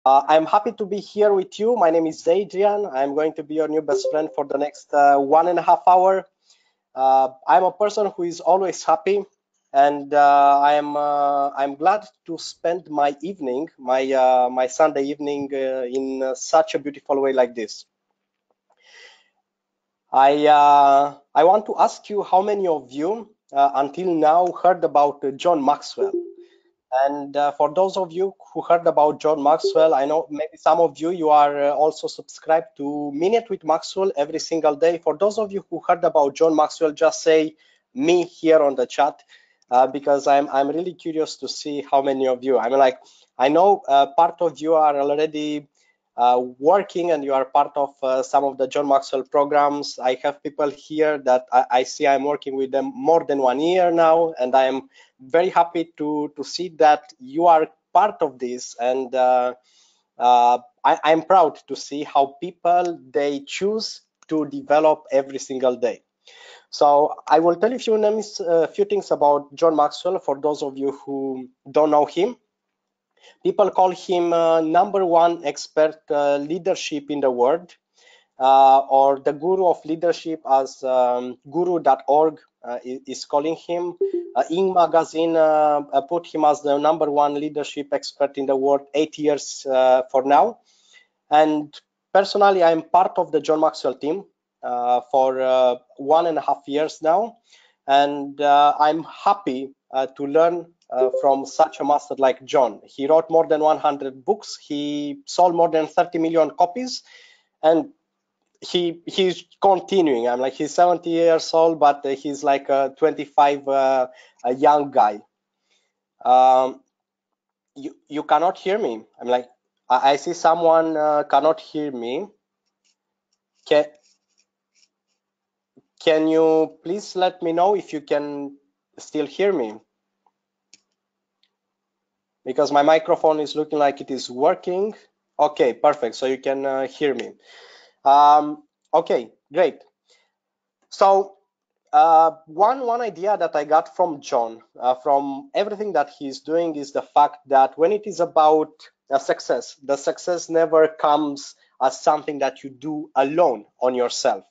I'm happy to be here with you. My name is Adrian. I'm going to be your new best friend for the next 1.5 hours. I'm a person who is always happy, and I'm glad to spend my evening, my Sunday evening, in such a beautiful way like this. I want to ask you how many of you until now heard about John Maxwell. And for those of you who heard about John Maxwell, I know maybe some of you are also subscribed to Minute with Maxwell every single day. For those of you who heard about John Maxwell, just say me here on the chat, because I'm really curious to see how many of you. I mean, like, I know part of you are already working and you are part of some of the John Maxwell programs. I have people here that I see I'm working with them more than 1 year now, and I am very happy to see that you are part of this. And I'm proud to see how people they choose to develop every single day. So I will tell you a few things about John Maxwell for those of you who don't know him. People call him #1 expert leadership in the world, or the guru of leadership, as guru.org is calling him. Inc. magazine put him as the #1 leadership expert in the world 8 years for now. And personally, I'm part of the John Maxwell team for 1.5 years now. And I'm happy to learn from such a master like John. He wrote more than 100 books. He sold more than 30 million copies. And he's continuing. I'm like, he's 70 years old, but he's like a 25 a young guy. You cannot hear me. I'm like, I see someone cannot hear me. Can you please let me know if you can still hear me? Because my microphone is looking like it is working. Okay, perfect. So you can hear me. Okay, great. So one idea that I got from John, from everything that he's doing, is the fact that when it is about success, the success never comes as something that you do alone on yourself.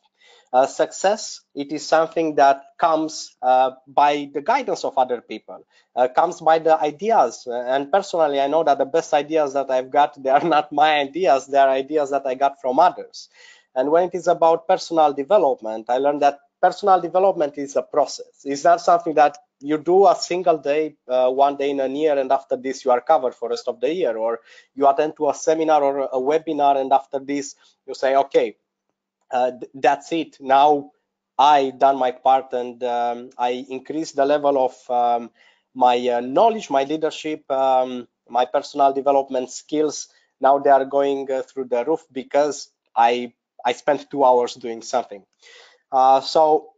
Success, it is something that comes by the guidance of other people, comes by the ideas. And personally, I know that the best ideas that I've got, they are not my ideas, they are ideas that I got from others. And when it is about personal development, I learned that personal development is a process. It's not something that you do a single day, 1 day in a year, and after this you are covered for the rest of the year, or you attend to a seminar or a webinar, and after this you say, okay, that's it. Now I done my part, and I increased the level of my knowledge, my leadership, my personal development skills. Now they are going through the roof because I spent 2 hours doing something. So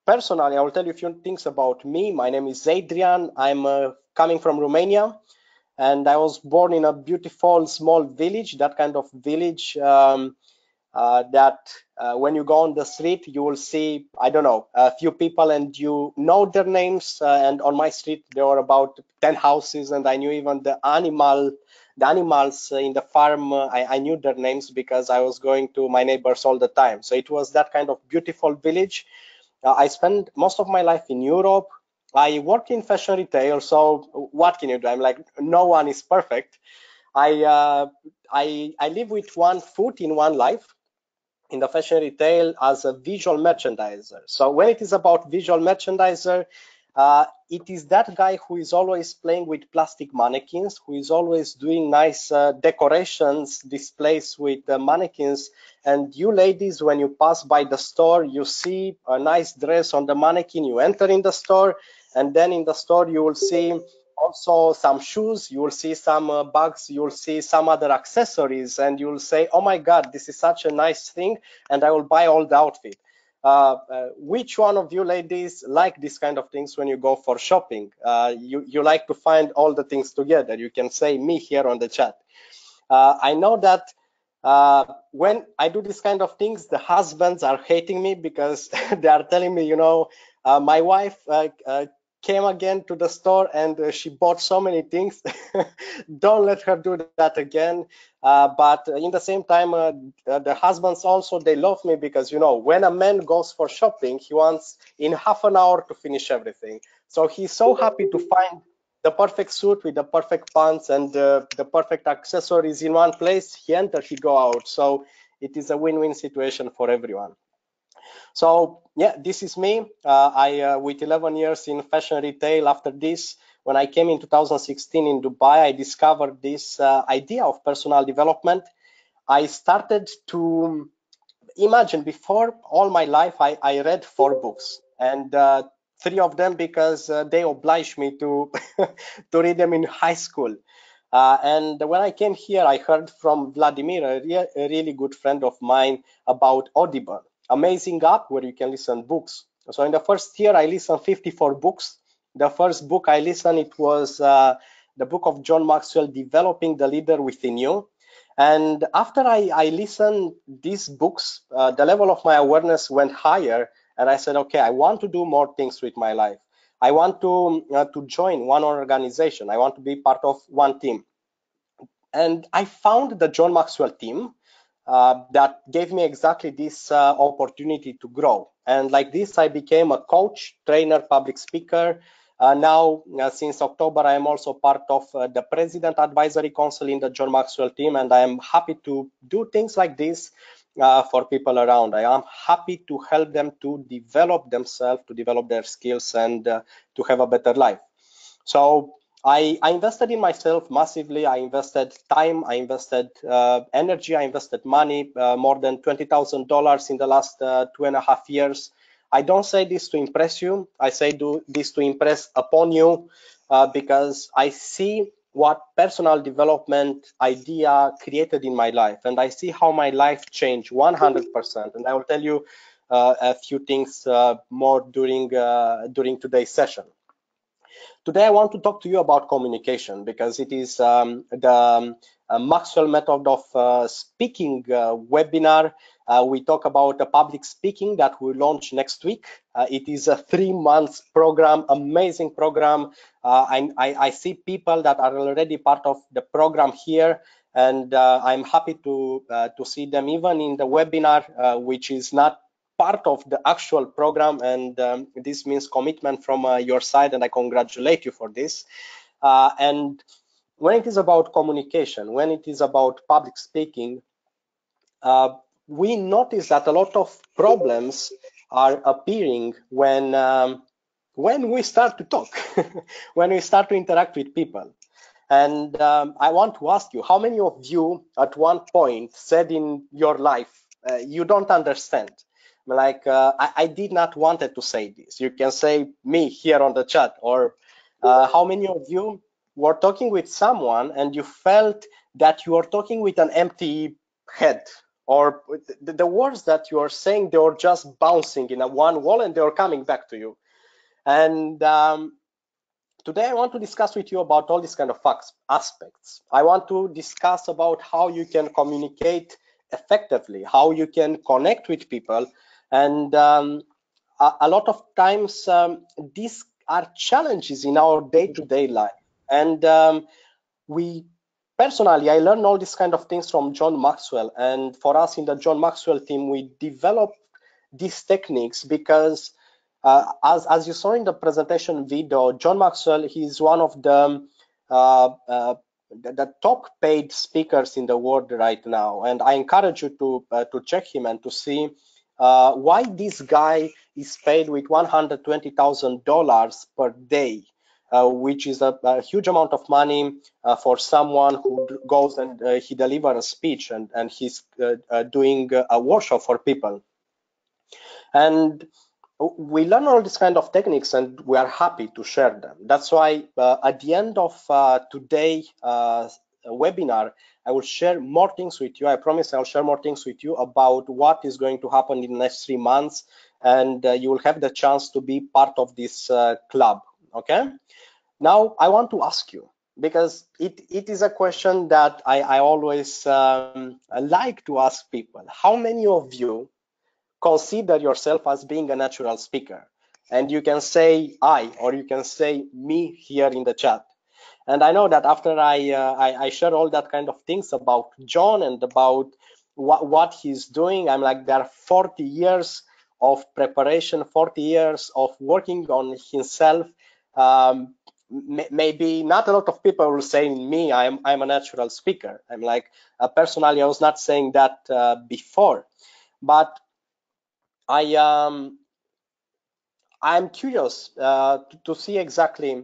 personally, I will tell you a few things about me. My name is Adrian. I'm coming from Romania, and I was born in a beautiful small village, that kind of village that when you go on the street, you will see, I don't know, a few people and you know their names. And on my street, there were about 10 houses, and I knew even the animals in the farm. I knew their names because I was going to my neighbors all the time. So it was that kind of beautiful village. I spent most of my life in Europe. I worked in fashion retail. So what can you do? I'm like, no one is perfect. I live with one foot in one life in the fashion retail as a visual merchandiser. So when it is about visual merchandiser, it is that guy who is always playing with plastic mannequins, who is always doing nice decorations, displays with mannequins. And you ladies, when you pass by the store, you see a nice dress on the mannequin, you enter in the store, and then in the store you will see also some shoes, you will see some bags, you will see some other accessories, and you will say, oh my god, this is such a nice thing, and I will buy all the outfit. Which one of you ladies like this kind of things when you go for shopping? You like to find all the things together. You can say me here on the chat. I know that when I do this kind of things, the husbands are hating me because they are telling me, my wife came again to the store and she bought so many things. Don't let her do that again. But in the same time, the husbands also, they love me because, you know, when a man goes for shopping, he wants in half an hour to finish everything. So he's so happy to find the perfect suit with the perfect pants and the perfect accessories in one place. He enter, he go out. So it is a win-win situation for everyone. So yeah, this is me. I with 11 years in fashion retail. After this, when I came in 2016 in Dubai, I discovered this idea of personal development. I started to imagine before all my life I read 4 books, and three of them because they obliged me to to read them in high school. And when I came here, I heard from Vladimir, a really good friend of mine, about Audible, amazing app where you can listen books. So in the first year, I listened 54 books. The first book I listened, it was the book of John Maxwell, Developing the Leader Within You. And after I listened these books, the level of my awareness went higher, and I said, okay, I want to do more things with my life. I want to join one organization. I want to be part of one team. And I found the John Maxwell team that gave me exactly this opportunity to grow. And like this, I became a coach, trainer, public speaker. Now, since October, I am also part of the President Advisory Council in the John Maxwell team, and I am happy to do things like this for people around. I am happy to help them to develop themselves, to develop their skills, and to have a better life. So I invested in myself massively. I invested time, I invested energy, I invested money, more than $20,000 in the last 2.5 years. I don't say this to impress you. I say do this to impress upon you because I see what personal development idea created in my life, and I see how my life changed 100%. And I will tell you a few things more during today's session. Today, I want to talk to you about communication because it is the Maxwell method of speaking webinar. We talk about the public speaking that we launch next week. It is a 3 month program, amazing program. I see people that are already part of the program here, and I'm happy to see them even in the webinar, which is not part of the actual program, and this means commitment from your side, and I congratulate you for this. And when it is about communication, when it is about public speaking, we notice that a lot of problems are appearing when we start to talk, when we start to interact with people. And I want to ask you, how many of you at one point said in your life, you don't understand? Like, I did not wanted to say this. You can say me here on the chat. Or how many of you were talking with someone and you felt that you are talking with an empty head? Or the words that you are saying, they are just bouncing in a one wall and they are coming back to you. And today, I want to discuss with you about all these kind of aspects. I want to discuss about how you can communicate effectively, how you can connect with people, and a lot of times these are challenges in our day-to-day life. And we personally, I learned all these kind of things from John Maxwell, and for us in the John Maxwell team, we developed these techniques because as you saw in the presentation video, John Maxwell, he's one of uh, uh, the top paid speakers in the world right now, and I encourage you to check him and to see why this guy is paid with $120,000 per day, which is a huge amount of money for someone who goes and he delivers a speech and he's doing a workshop for people. And we learn all these kind of techniques and we are happy to share them. That's why at the end of today webinar, I will share more things with you. I promise I'll share more things with you about what is going to happen in the next 3 months, and you will have the chance to be part of this club. Okay. Now I want to ask you, because it is a question that I always like to ask people. How many of you consider yourself as being a natural speaker? and you can say I, or you can say me here in the chat. And I know that after I share all that kind of things about John and about what he's doing, I'm like, there are 40 years of preparation, 40 years of working on himself. Maybe not a lot of people will say me, I'm a natural speaker. I'm like, personally, I was not saying that before, but I I'm curious to see exactly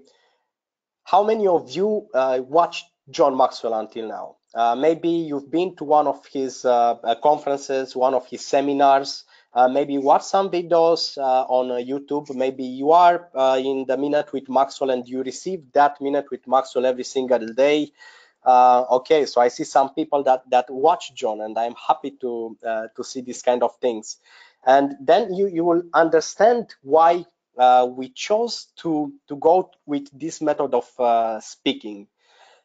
how many of you watched John Maxwell until now? Maybe you've been to one of his conferences, one of his seminars, maybe you watched some videos on YouTube. Maybe you are in the Minute with Maxwell and you receive that Minute with Maxwell every single day. Okay, so I see some people that watch John, and I'm happy to see these kind of things. And then you will understand why we chose to go with this method of speaking.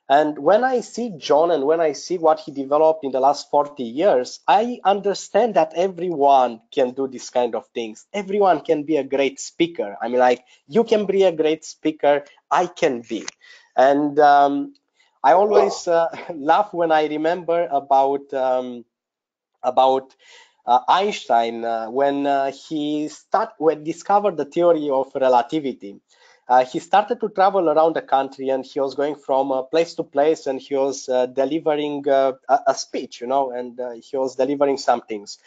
And when I see John and when I see what he developed in the last 40 years, I understand that everyone can do this kind of things. Everyone can be a great speaker. I mean, like, you can be a great speaker, I can be. And I always laugh when I remember about Einstein when when discovered the theory of relativity. He started to travel around the country, and he was going from place to place, and he was delivering a speech, and he was delivering some things.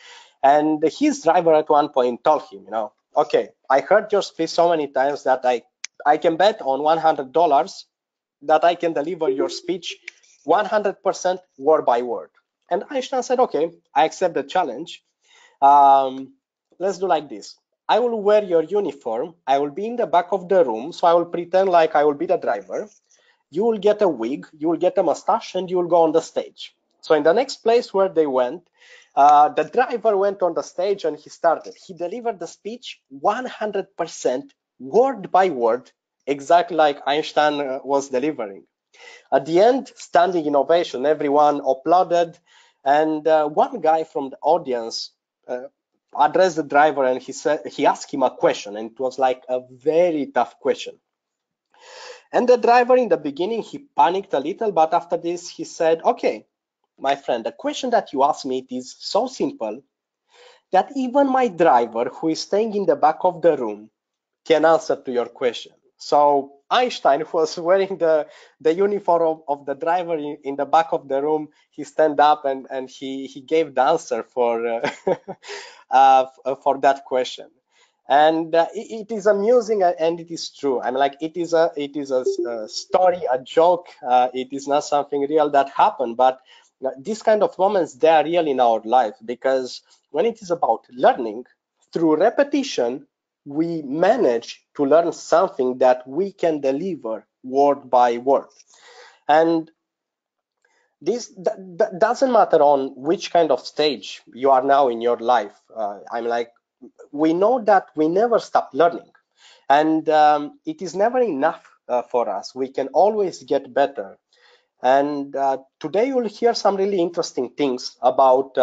And his driver at one point told him, okay, I heard your speech so many times that I can bet on $100 that I can deliver your speech 100% word by word. And Einstein said, okay, I accept the challenge. Let's do like this. I will wear your uniform. I will be in the back of the room. So I will pretend like I will be the driver. You will get a wig, you will get a mustache, and you will go on the stage. So in the next place where they went, the driver went on the stage and he started. He delivered the speech 100% word by word, exactly like Einstein was delivering. At the end, standing ovation, everyone applauded, and one guy from the audience addressed the driver, and he asked him a question, and it was like a very tough question. And the driver, in the beginning, he panicked a little, but after this, he said, okay, my friend, the question that you asked me, it is so simple that even my driver, who is staying in the back of the room, can answer to your question. So Einstein, who was wearing the uniform of the driver in the back of the room, he stand up and he gave the answer for that question. And it is amusing, and it is true. I mean, like, it is a story, a joke. It is not something real that happened, but these kind of moments, they are real in our life, because when it is about learning through repetition, we manage to learn something that we can deliver word by word. And this doesn't matter on which kind of stage you are now in your life. I'm like, we know that we never stop learning, and it is never enough for us. We can always get better. And today you'll hear some really interesting things about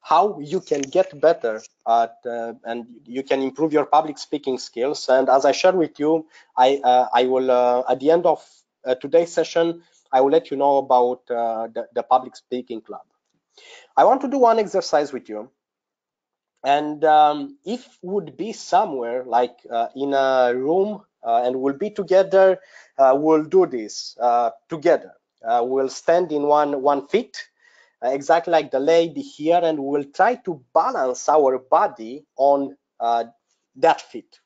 how you can get better at, and you can improve your public speaking skills. And as I share with you, I will, at the end of today's session, I will let you know about the public speaking club. I want to do one exercise with you. And if would be somewhere like in a room and we'll be together, we'll do this together. We'll stand in one feet, exactly like the lady here, and we'll try to balance our body on that feet.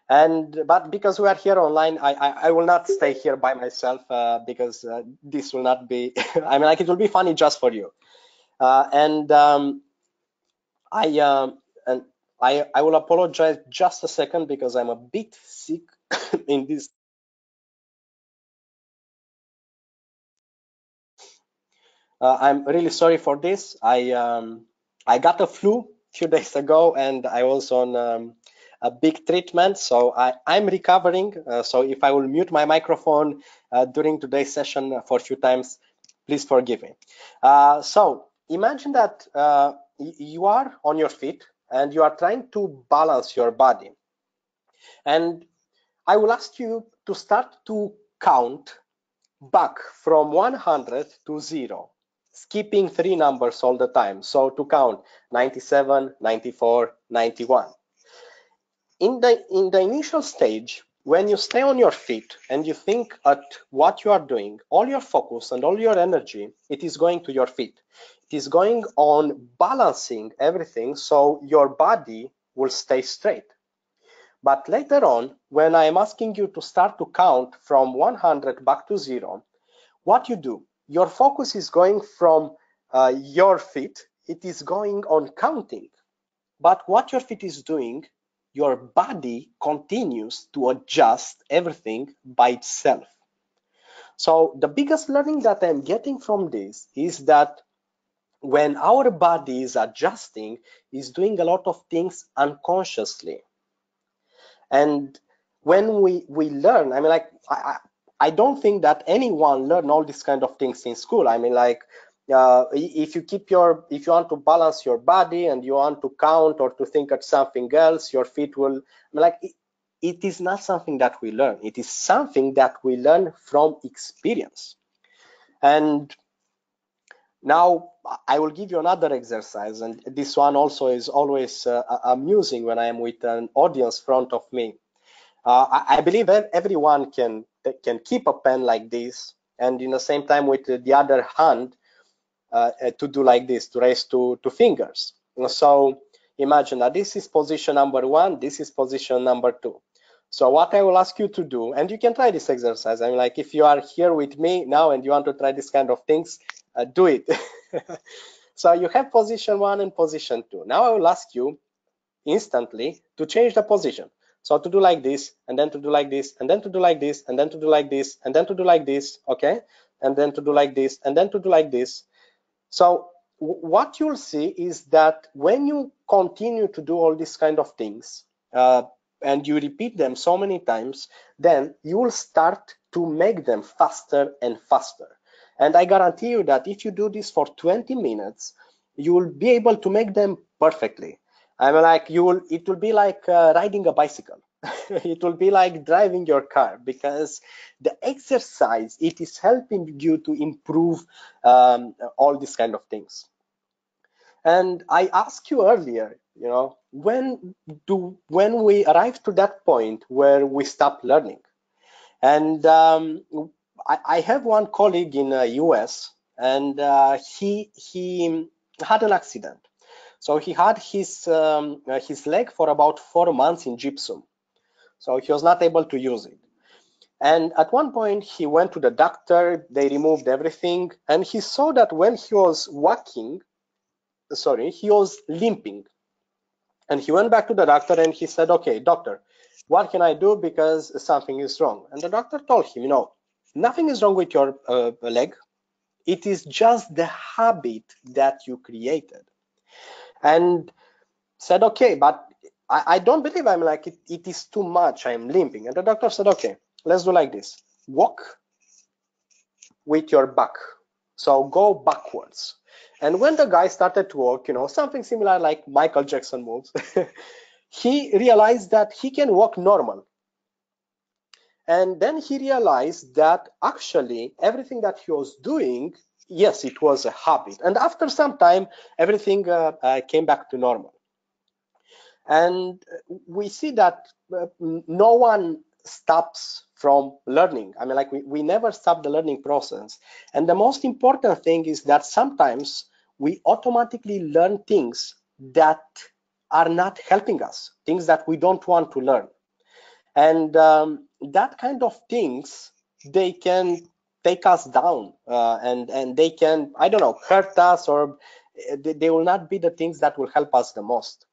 But because we are here online, I will not stay here by myself because this will not be, I mean, like, it will be funny just for you. And I will apologize just a second because I'm a bit sick in this. I'm really sorry for this. I got a flu a few days ago, and I was on a big treatment, so I'm recovering. So if I will mute my microphone during today's session for a few times, please forgive me. So imagine that you are on your feet and you are trying to balance your body. And I will ask you to start to count back from 100 to 0, skipping 3 numbers all the time. So to count 97, 94, 91. In the initial stage, when you stay on your feet and you think at what you are doing, all your focus and all your energy, it is going to your feet. It is going on balancing everything so your body will stay straight. But later on, when I'm asking you to start to count from 100 back to 0, what you do, your focus is going from your feet, it is going on counting. But what your feet is doing, your body continues to adjust everything by itself. So the biggest learning that I'm getting from this is that when our body is adjusting, is doing a lot of things unconsciously. And when we learn, I mean, like, I don't think that anyone learn all these kind of things in school. I mean, like, if you want to balance your body and you want to count or to think at something else, your feet will, I mean, like, it is not something that we learn. It is something that we learn from experience. And now I will give you another exercise, and this one also is always amusing when I am with an audience front of me. I believe everyone can keep a pen like this, and in the same time with the other hand to do like this, to raise two fingers. So imagine that this is position number 1, this is position number 2. So what I will ask you to do, and you can try this exercise. I mean, like, if you are here with me now and you want to try this kind of things, do it. So you have position 1 and position 2. Now I will ask you instantly to change the position. So to do like this, and then to do like this, and then to do like this, and then to do like this, and then to do like this, okay? And then to do like this, and then to do like this. So what you'll see is that when you continue to do all these kind of things, and you repeat them so many times, then you will start to make them faster and faster. And I guarantee you that if you do this for 20 minutes, you will be able to make them perfectly. I mean, like, it will be like riding a bicycle. It will be like driving your car, because the exercise, it is helping you to improve all these kind of things. And I asked you earlier, when we arrive to that point where we stop learning? And I have one colleague in US, and he had an accident. So he had his leg for about 4 months in gypsum. So he was not able to use it. And at one point he went to the doctor, they removed everything, and he saw that when he was walking, he was limping. And he went back to the doctor and he said, okay, doctor, what can I do, because something is wrong? And the doctor told him, nothing is wrong with your leg. It is just the habit that you created. And said, okay, but I don't believe, I'm like, it is too much, I'm limping. And the doctor said, okay, let's do like this. Walk with your back. So go backwards. And when the guy started to walk, something similar like Michael Jackson moves, he realized that he can walk normal. And then he realized that actually everything that he was doing, yes, it was a habit. And after some time, everything came back to normal. And we see that no one stops from learning. I mean, like, we never stop the learning process. And the most important thing is that sometimes we automatically learn things that are not helping us, things that we don't want to learn. And that kind of things, they can take us down, and they can, I don't know, hurt us, or they will not be the things that will help us the most.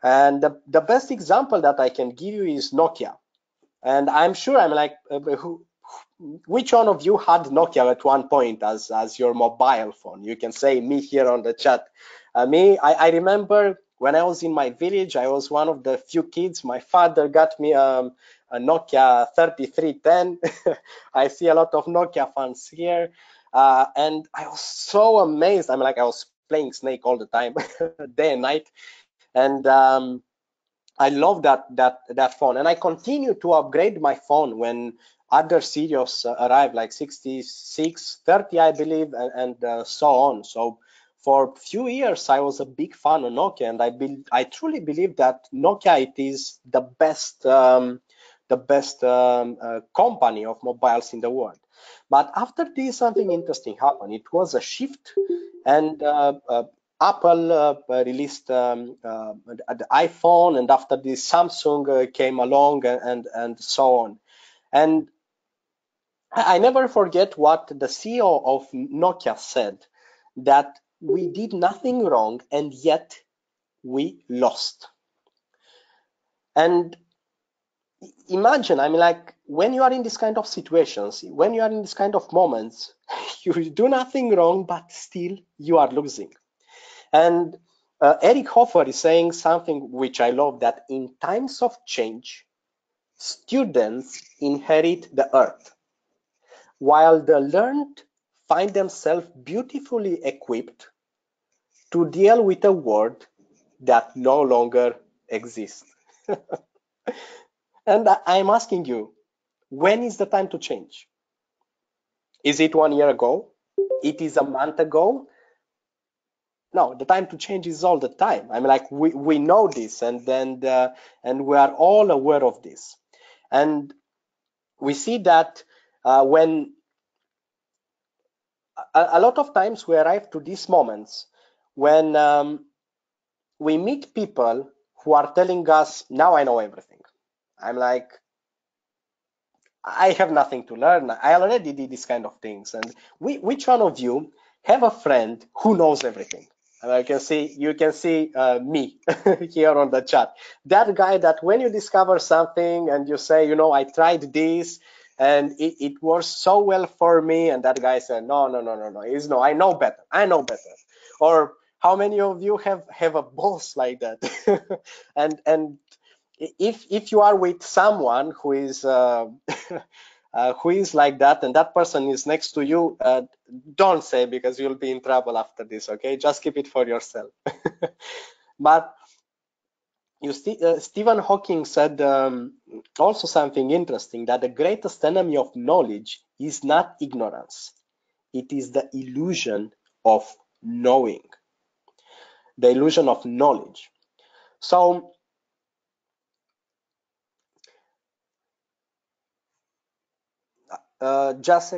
And the best example that I can give you is Nokia. And I'm sure, I'm like, which one of you had Nokia at one point as your mobile phone? You can say me here on the chat. I remember when I was in my village, I was one of the few kids. My father got me a Nokia 3310. I see a lot of Nokia fans here. And I was so amazed. I'm like, I was playing Snake all the time, day and night. And I love that phone, and I continue to upgrade my phone when other serials arrive, like 66, 30, I believe, and so on. So for a few years, I was a big fan of Nokia, and I truly believe that Nokia it is the best company of mobiles in the world. But after this, something interesting happened. It was a shift, and Apple released the iPhone, and after this, Samsung came along, and so on. And I never forget what the CEO of Nokia said, that we did nothing wrong, and yet we lost. And imagine, I mean, like when you are in this kind of situations, when you are in this kind of moments, you do nothing wrong, but still you are losing. And Eric Hoffer is saying something which I love, that in times of change, students inherit the earth, while the learned find themselves beautifully equipped to deal with a world that no longer exists. And I'm asking you, when is the time to change? Is it 1 year ago? It is a month ago? No, the time to change is all the time. I mean, like we know this, and we are all aware of this, and we see that when a lot of times we arrive to these moments when we meet people who are telling us, now I know everything. I'm like, I have nothing to learn. I already did this kind of things. And which one of you have a friend who knows everything? And you can see me here on the chat. That guy that when you discover something and you say, I tried this and it works so well for me, and that guy said, no, no, no, no, no, it's no, I know better. I know better. Or how many of you have a boss like that? and if you are with someone who is who is like that, and that person is next to you, don't say, because you'll be in trouble after this. Okay, just keep it for yourself. But Stephen Hawking said also something interesting, that the greatest enemy of knowledge is not ignorance, it is the illusion of knowing, the illusion of knowledge. So just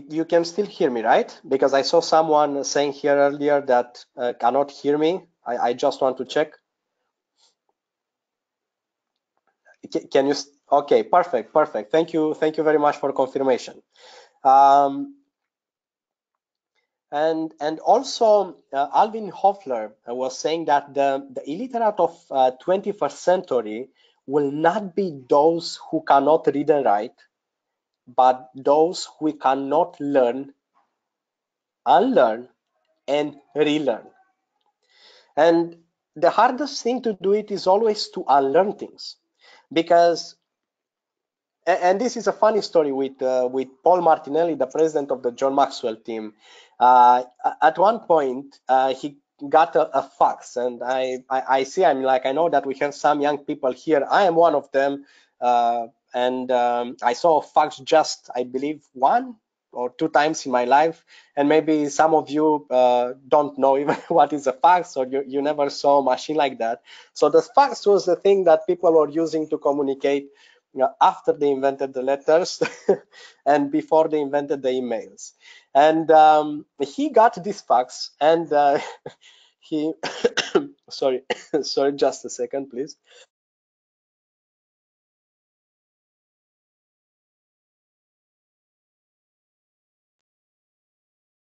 you can still hear me, right? Because I saw someone saying here earlier that cannot hear me. I just want to check. Can you? Okay, perfect, perfect. Thank you very much for confirmation. Um, and also Alvin Hoffler was saying that the illiterate of 21st century will not be those who cannot read and write, but those who cannot learn, unlearn, and relearn. And the hardest thing to do it is always to unlearn things, because and this is a funny story with Paul Martinelli, the president of the John Maxwell team. At one point, he got a fax, and I see, I'm like, I know that we have some young people here. I am one of them, and I saw a fax just, I believe, 1 or 2 times in my life, and maybe some of you don't know even what is a fax, or you never saw a machine like that. So the fax was the thing that people were using to communicate after they invented the letters and before they invented the emails. And he got this fax, and he sorry sorry, just a second, please.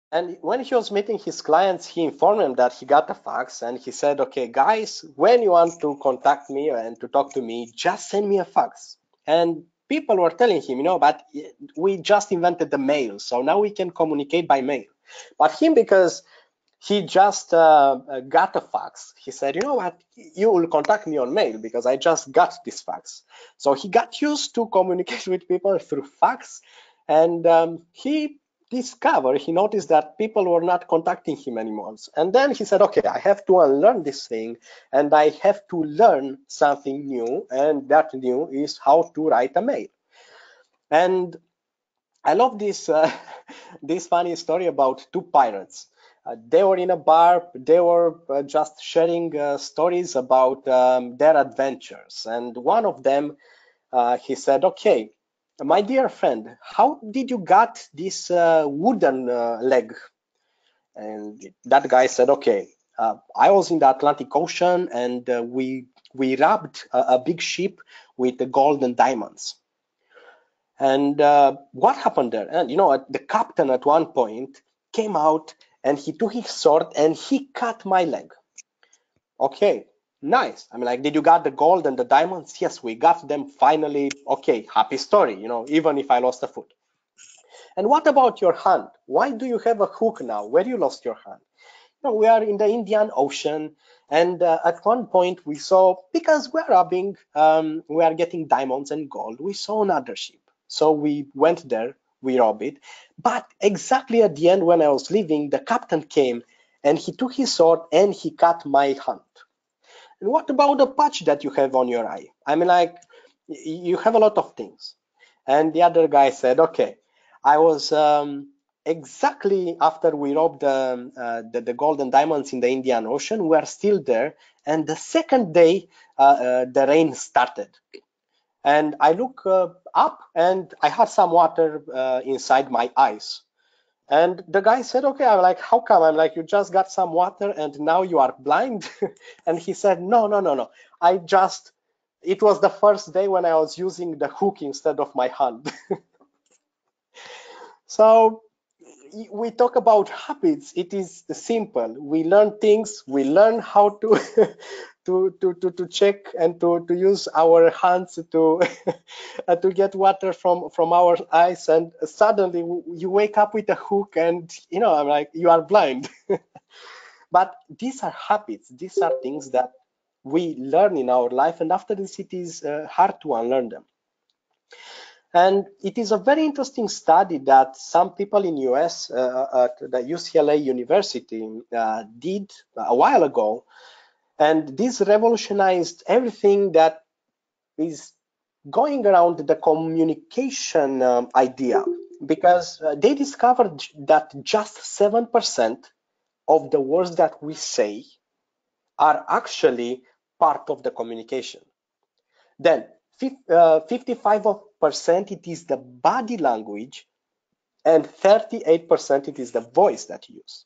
And when he was meeting his clients, he informed them that he got a fax, and he said, okay, guys, when you want to contact me and to talk to me, just send me a fax. And people were telling him, but we just invented the mail, so now we can communicate by mail. But him, because he just got a fax, he said, you know what, you will contact me on mail because I just got this fax. So he got used to communicate with people through fax, and he he noticed that people were not contacting him anymore. And then he said, okay, I have to unlearn this thing and I have to learn something new. And that new is how to write a mail. And I love this this funny story about two pirates. They were in a bar. They were just sharing stories about their adventures. And one of them, he said, "Okay, my dear friend, how did you got this wooden leg?" And that guy said, "Okay, I was in the Atlantic Ocean, and we robbed a big ship with the gold and diamonds." And what happened there? And the captain at one point came out and he took his sword and he cut my leg. Okay, nice. I mean, like, did you got the gold and the diamonds? Yes, we got them finally. Okay, happy story, even if I lost a foot. And what about your hand? Why do you have a hook now? Where you lost your hand? We are in the Indian Ocean, and at one point we saw, because we're robbing, we are getting diamonds and gold, we saw another ship. So we went there, we robbed it. But exactly at the end, when I was leaving, the captain came and he took his sword and he cut my hand. And what about the patch that you have on your eye? I mean, like, you have a lot of things. And the other guy said, okay, I was exactly after we robbed the gold and diamonds in the Indian Ocean, we are still there. And the second day, the rain started. And I look up and I had some water inside my eyes. And the guy said, okay, I'm like, how come? I'm like, you just got some water and now you are blind? And he said, no, no, no, no. It was the first day when I was using the hook instead of my hand. So we talk about habits. It is simple. We learn things. We learn how to to check and to use our hands to to get water from our eyes. And suddenly you wake up with a hook, and I'm like, you are blind. But these are habits. These are things that we learn in our life, and after this, it is hard to unlearn them. And it is a very interesting study that some people in US at the UCLA University did a while ago. And this revolutionized everything that is going around the communication idea, because they discovered that just 7% of the words that we say are actually part of the communication. Then 55% it is the body language, and 38% it is the voice that you use.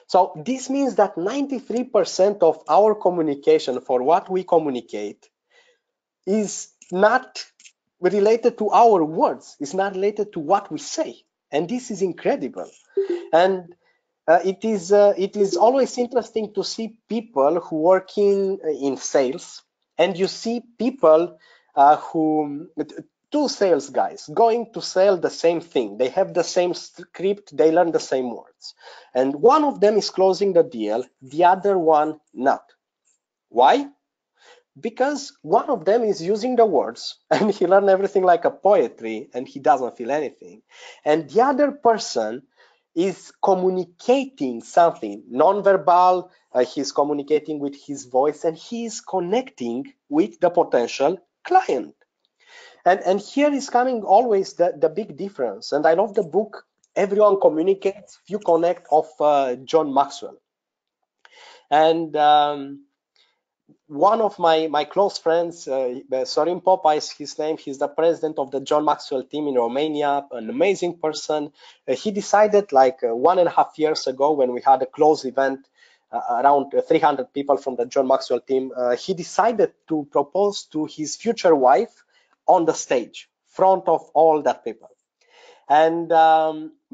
So this means that 93% of our communication, for what we communicate, is not related to our words, it's not related to what we say. And this is incredible. And it is always interesting to see people who work in sales, and you see people two sales guys going to sell the same thing. They have the same script, they learn the same words, and one of them is closing the deal, the other one not. Why? Because one of them is using the words and he learned everything like a poetry and he doesn't feel anything, and the other person is communicating something non-verbal. He's communicating with his voice and he's connecting with the potential client. And here is coming always the big difference. And I love the book Everyone Communicates, You Connect of John Maxwell. And one of my close friends, Sorin Popa is his name. He's the president of the John Maxwell team in Romania, an amazing person. He decided like 1.5 years ago, when we had a close event, around 300 people from the John Maxwell team, he decided to propose to his future wife on the stage, front of all that people. And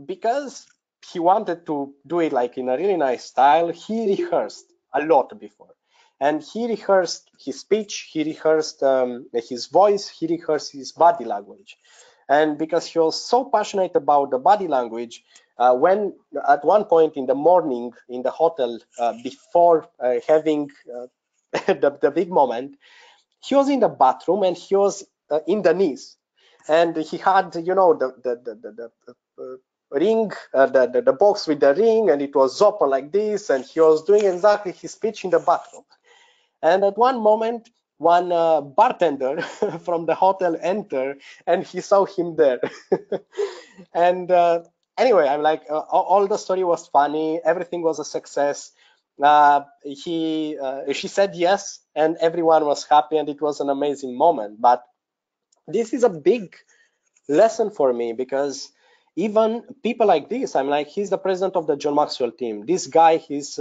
because he wanted to do it like in a really nice style, he rehearsed a lot before. And he rehearsed his speech, he rehearsed his voice, he rehearsed his body language. And because he was so passionate about the body language, when at one point in the morning in the hotel, before having the big moment, he was in the bathroom and he was in the knees. And he had, the ring, the box with the ring, and it was open like this, and he was doing exactly his speech in the bathroom. And at one moment, one bartender from the hotel entered, and he saw him there. And anyway, I'm like, all the story was funny, everything was a success. She said yes, and everyone was happy, and it was an amazing moment. But this is a big lesson for me, because even people like this, I'm like, he's the president of the John Maxwell team. This guy, he's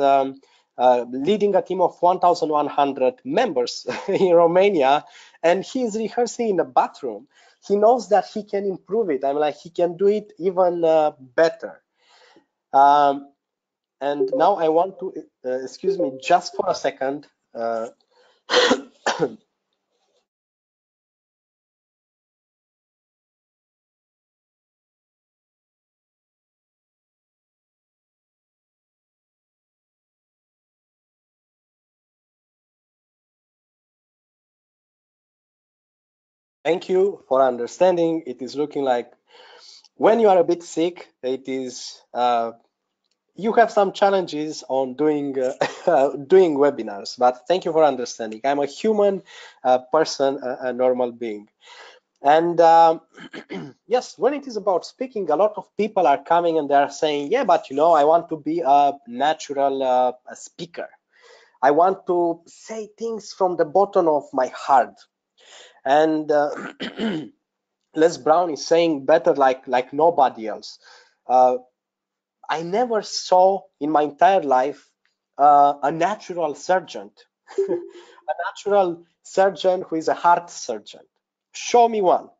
leading a team of 1,100 members in Romania, and he's rehearsing in the bathroom. He knows that he can improve it. I'm like, he can do it even better. And now I want to, excuse me, just for a second. Thank you for understanding. It is looking like when you are a bit sick, it is you have some challenges on doing doing webinars. But thank you for understanding. I'm a human person, a normal being. And yes, when it is about speaking, a lot of people are coming and they are saying, yeah, but you know, I want to be a natural a speaker. I want to say things from the bottom of my heart. And Les Brown is saying better like nobody else. I never saw in my entire life a natural surgeon, a natural surgeon who is a heart surgeon. Show me one.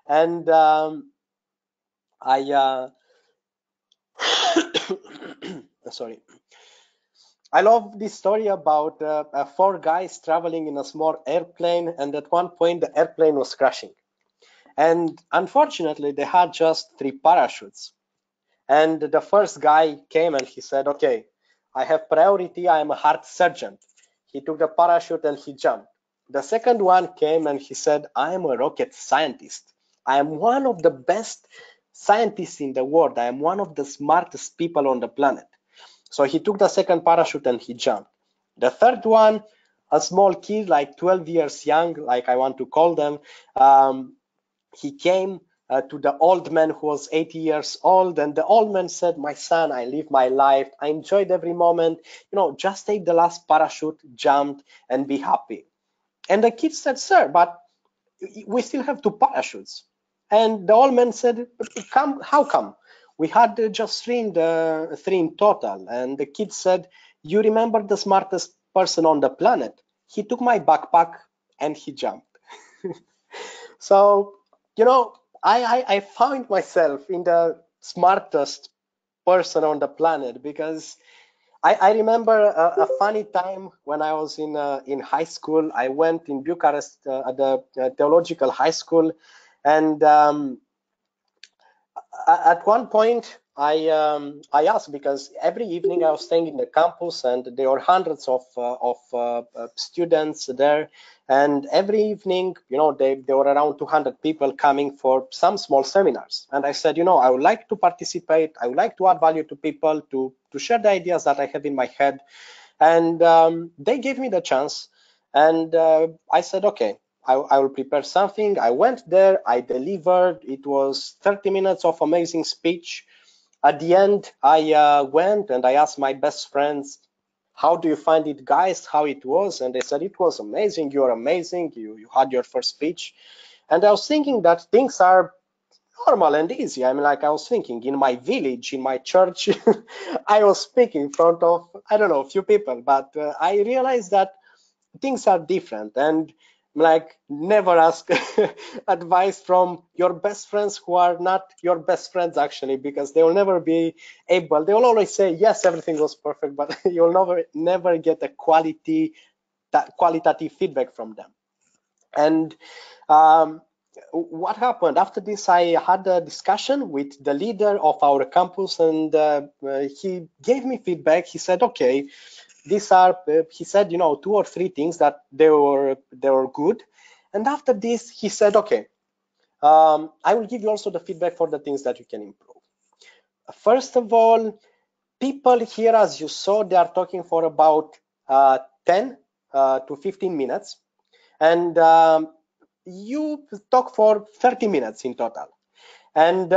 And sorry. I love this story about four guys traveling in a small airplane, and at one point the airplane was crashing. And unfortunately, they had just 3 parachutes. And the first guy came and he said, okay, I have priority. I am a heart surgeon. He took the parachute and he jumped. The second one came and he said, I am a rocket scientist. I am one of the best scientists in the world. I am one of the smartest people on the planet. So he took the second parachute and he jumped. The third one, a small kid, like 12 years young, like I want to call them, he came to the old man who was 80 years old, and the old man said, my son, I live my life, I enjoyed every moment, you know, just take the last parachute, jump, and be happy. And the kid said, sir, but we still have 2 parachutes. And the old man said, how come? We had just three in total. And the kid said, you remember the smartest person on the planet? He took my backpack and he jumped. So, you know, I found myself in the smartest person on the planet, because I remember a funny time when I was in high school. I went in Bucharest at the theological high school, and at one point I asked, because every evening I was staying in the campus and there were hundreds of students there, and every evening, you know, there were around 200 people coming for some small seminars. And I said, you know, I would like to participate, I would like to add value to people, to share the ideas that I have in my head. And they gave me the chance, and I said, okay, I will prepare something. I went there, I delivered. It was 30 minutes of amazing speech. At the end, I went and I asked my best friends, how do you find it, guys, how it was? And they said, it was amazing, you're amazing, you had your first speech. And I was thinking that things are normal and easy. I mean, like, I was thinking in my village, in my church, I was speaking in front of, I don't know, a few people, but I realized that things are different. And like, never ask advice from your best friends who are not your best friends, actually, because they will never be able, they will always say, yes, everything was perfect, but you'll never get a qualitative feedback from them. And what happened after this, I had a discussion with the leader of our campus, and he gave me feedback. He said, okay, these are, he said, you know, 2 or 3 things that they were good. And after this, he said, okay, I will give you also the feedback for the things that you can improve. First of all, people here, as you saw, they are talking for about 10 to 15 minutes, and you talk for 30 minutes in total. And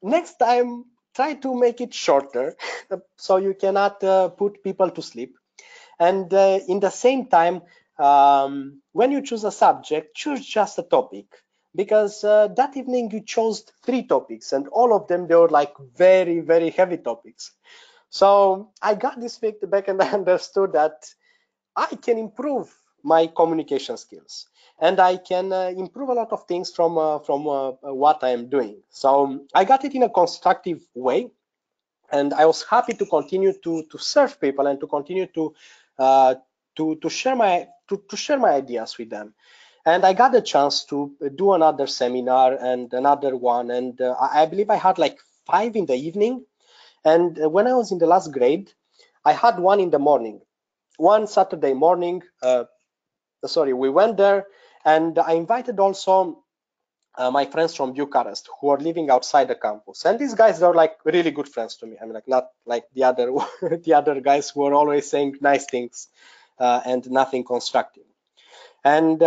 next time, try to make it shorter so you cannot put people to sleep. And in the same time, when you choose a subject, choose just a topic, because that evening you chose 3 topics, and all of them, they were like very, very heavy topics. So I got this feedback and I understood that I can improve my communication skills, and I can improve a lot of things from what I am doing. So I got it in a constructive way, and I was happy to continue to serve people and to continue uh, to share my ideas with them. And I got the chance to do another seminar and another one, and I believe I had like 5 in the evening. And when I was in the last grade, I had one in the morning. One Saturday morning, sorry, we went there, and I invited also my friends from Bucharest who are living outside the campus. And these guys are like really good friends to me. I mean, like not like the other the other guys who are always saying nice things and nothing constructive. And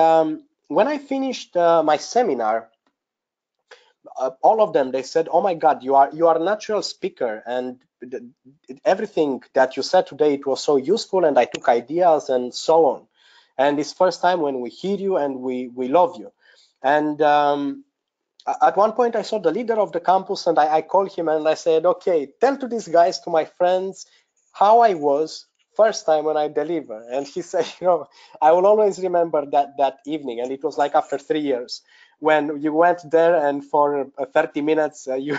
when I finished my seminar, all of them, they said, "Oh my God, you are a natural speaker, and everything that you said today, it was so useful, and I took ideas and so on. And it's first time when we hear you, and we love you." And at one point, I saw the leader of the campus, and I called him and I said, "Okay, tell to these guys, to my friends, how I was first time when I deliver." And he said, "I will always remember that evening." And it was like after 3 years when you went there, and for 30 minutes you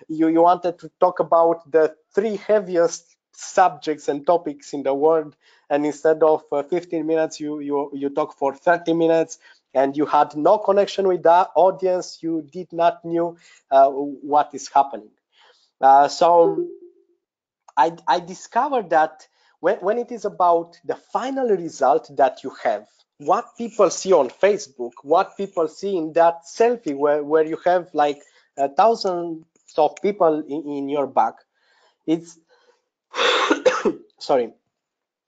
you wanted to talk about the 3 heaviest subjects and topics in the world, and instead of 15 minutes, you talk for 30 minutes, and you had no connection with the audience. You did not knew what is happening. So I discovered that when it is about the final result that you have, what people see on Facebook, what people see in that selfie where you have like thousands of people in your back, it's sorry,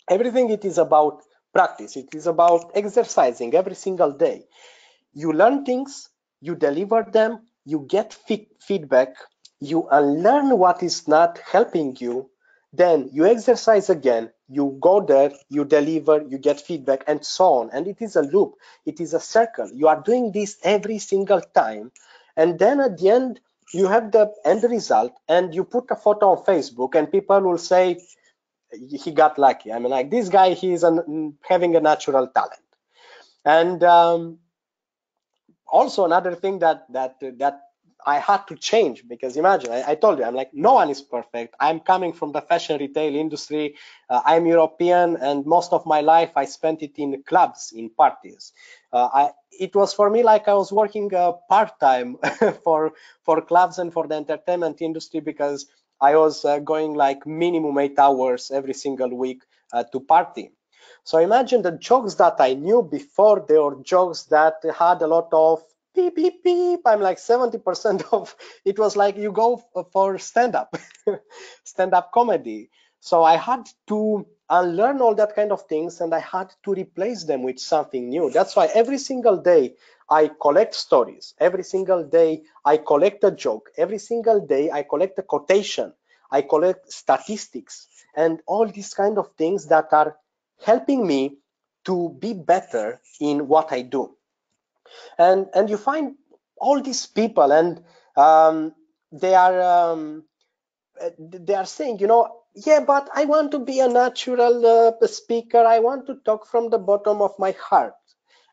everything, it is about practice. It is about exercising every single day. You learn things, you deliver them, you get feedback, you unlearn what is not helping you, then you exercise again, you go there, you deliver, you get feedback, and so on. And it is a loop, it is a circle. You are doing this every single time, and then at the end, you have the end result, and you put a photo on Facebook, and people will say, "He got lucky." I mean, like, this guy, he's having a natural talent. And also another thing that I had to change, because imagine, I told you, I'm like, no one is perfect. I'm coming from the fashion retail industry. I'm European, and most of my life I spent it in clubs, in parties. It was for me like I was working part-time for clubs and for the entertainment industry, because I was going like minimum 8 hours every single week to party. So imagine the jokes that I knew before, they were jokes that had a lot of beep, beep, beep. I'm like 70% of it was like you go for stand-up, stand-up comedy. So I had to unlearn all that kind of things, and I had to replace them with something new. That's why every single day I collect stories. Every single day I collect a joke. Every single day I collect a quotation. I collect statistics and all these kind of things that are helping me to be better in what I do. And you find all these people, and um, they are saying, "Yeah, but I want to be a natural speaker. I want to talk from the bottom of my heart."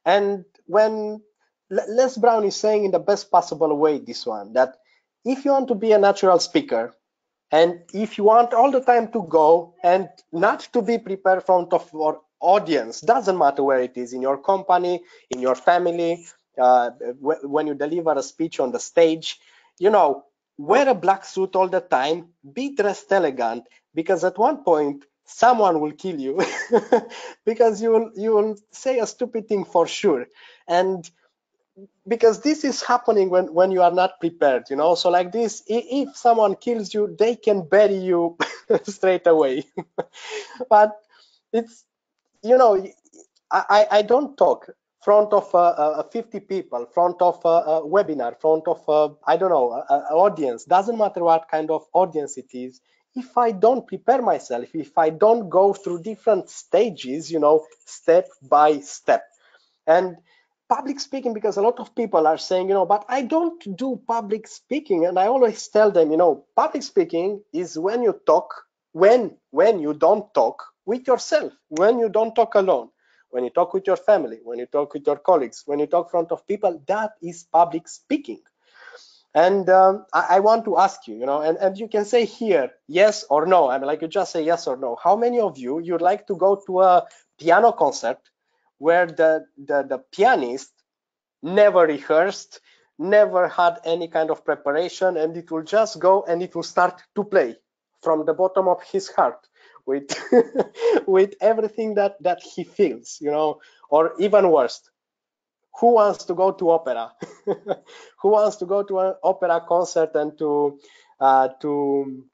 And when Les Brown is saying in the best possible way this one, that if you want to be a natural speaker, and if you want all the time to go and not to be prepared front of your audience, doesn't matter where it is, in your company, in your family, when you deliver a speech on the stage, wear a black suit all the time, be dressed elegant, because at one point someone will kill you because you will say a stupid thing for sure. And because this is happening when you are not prepared, you know. So like this, if someone kills you, they can bury you straight away. But it's, you know, I don't talk front of 50 people, front of a webinar, front of I don't know, a audience. Doesn't matter what kind of audience it is. If I don't prepare myself, if I don't go through different stages, you know, step by step. And public speaking, because a lot of people are saying, you know, but I don't do public speaking. And I always tell them, you know, public speaking is when you talk, when you don't talk with yourself, when you don't talk alone, when you talk with your family, when you talk with your colleagues, when you talk in front of people. That is public speaking. And I want to ask you, you know, and you can say here yes or no. I mean, like, you just say yes or no. How many of you you'd like to go to a piano concert where the pianist never rehearsed, never had any kind of preparation, and it will just go and it will start to play from the bottom of his heart with with everything that he feels, you know? Or even worse, who wants to go to opera? Who wants to go to an opera concert and uh, to,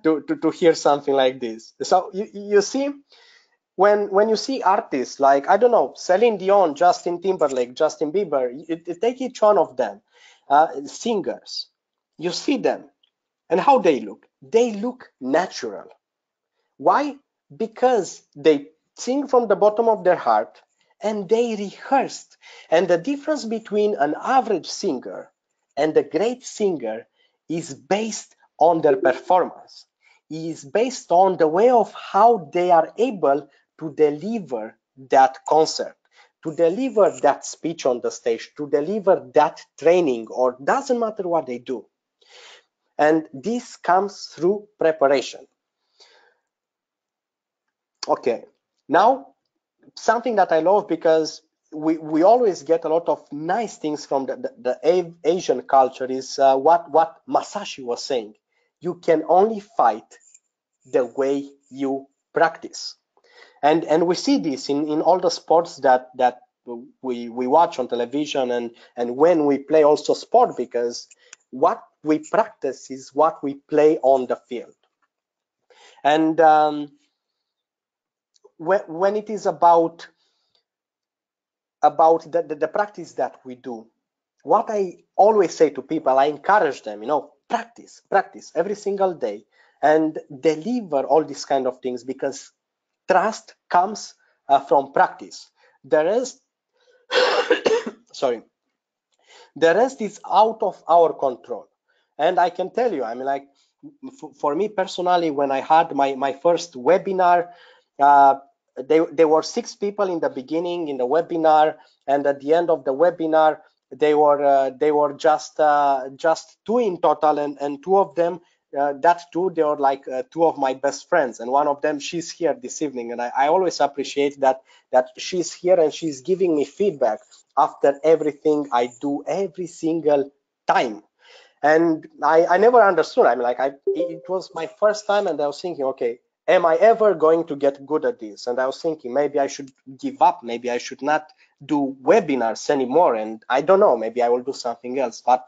to hear something like this? So you see, when you see artists like, I don't know, Celine Dion, Justin Timberlake, Justin Bieber, you take each one of them, singers, you see them and how they look. They look natural. Why? Because they sing from the bottom of their heart and they rehearsed. And the difference between an average singer and a great singer is based on their performance, is based on the way of how they are able to deliver that concert, to deliver that speech on the stage, to deliver that training, or doesn't matter what they do. And this comes through preparation. Okay, now something that I love, because we always get a lot of nice things from the Asian culture, is what Masashi was saying. You can only fight the way you practice. And we see this in all the sports that we watch on television, and when we play also sport, because what we practice is what we play on the field. And when it is about the practice that we do, what I always say to people, I encourage them, you know, practice every single day and deliver all these kind of things, because trust comes from practice. The rest, sorry, the rest is out of our control. And I can tell you, I mean, like, for me personally, when I had my first webinar, uh, there were 6 people in the beginning in the webinar, and at the end of the webinar, they were just 2 in total, and 2 of them, that 2, they were like 2 of my best friends, and one of them, she's here this evening, and I always appreciate that she's here and she's giving me feedback after everything I do every single time. And I never understood. I mean, like, it was my first time, and I was thinking, okay, am I ever going to get good at this? And I was thinking, maybe I should give up, maybe I should not do webinars anymore, and I don't know, maybe I will do something else. But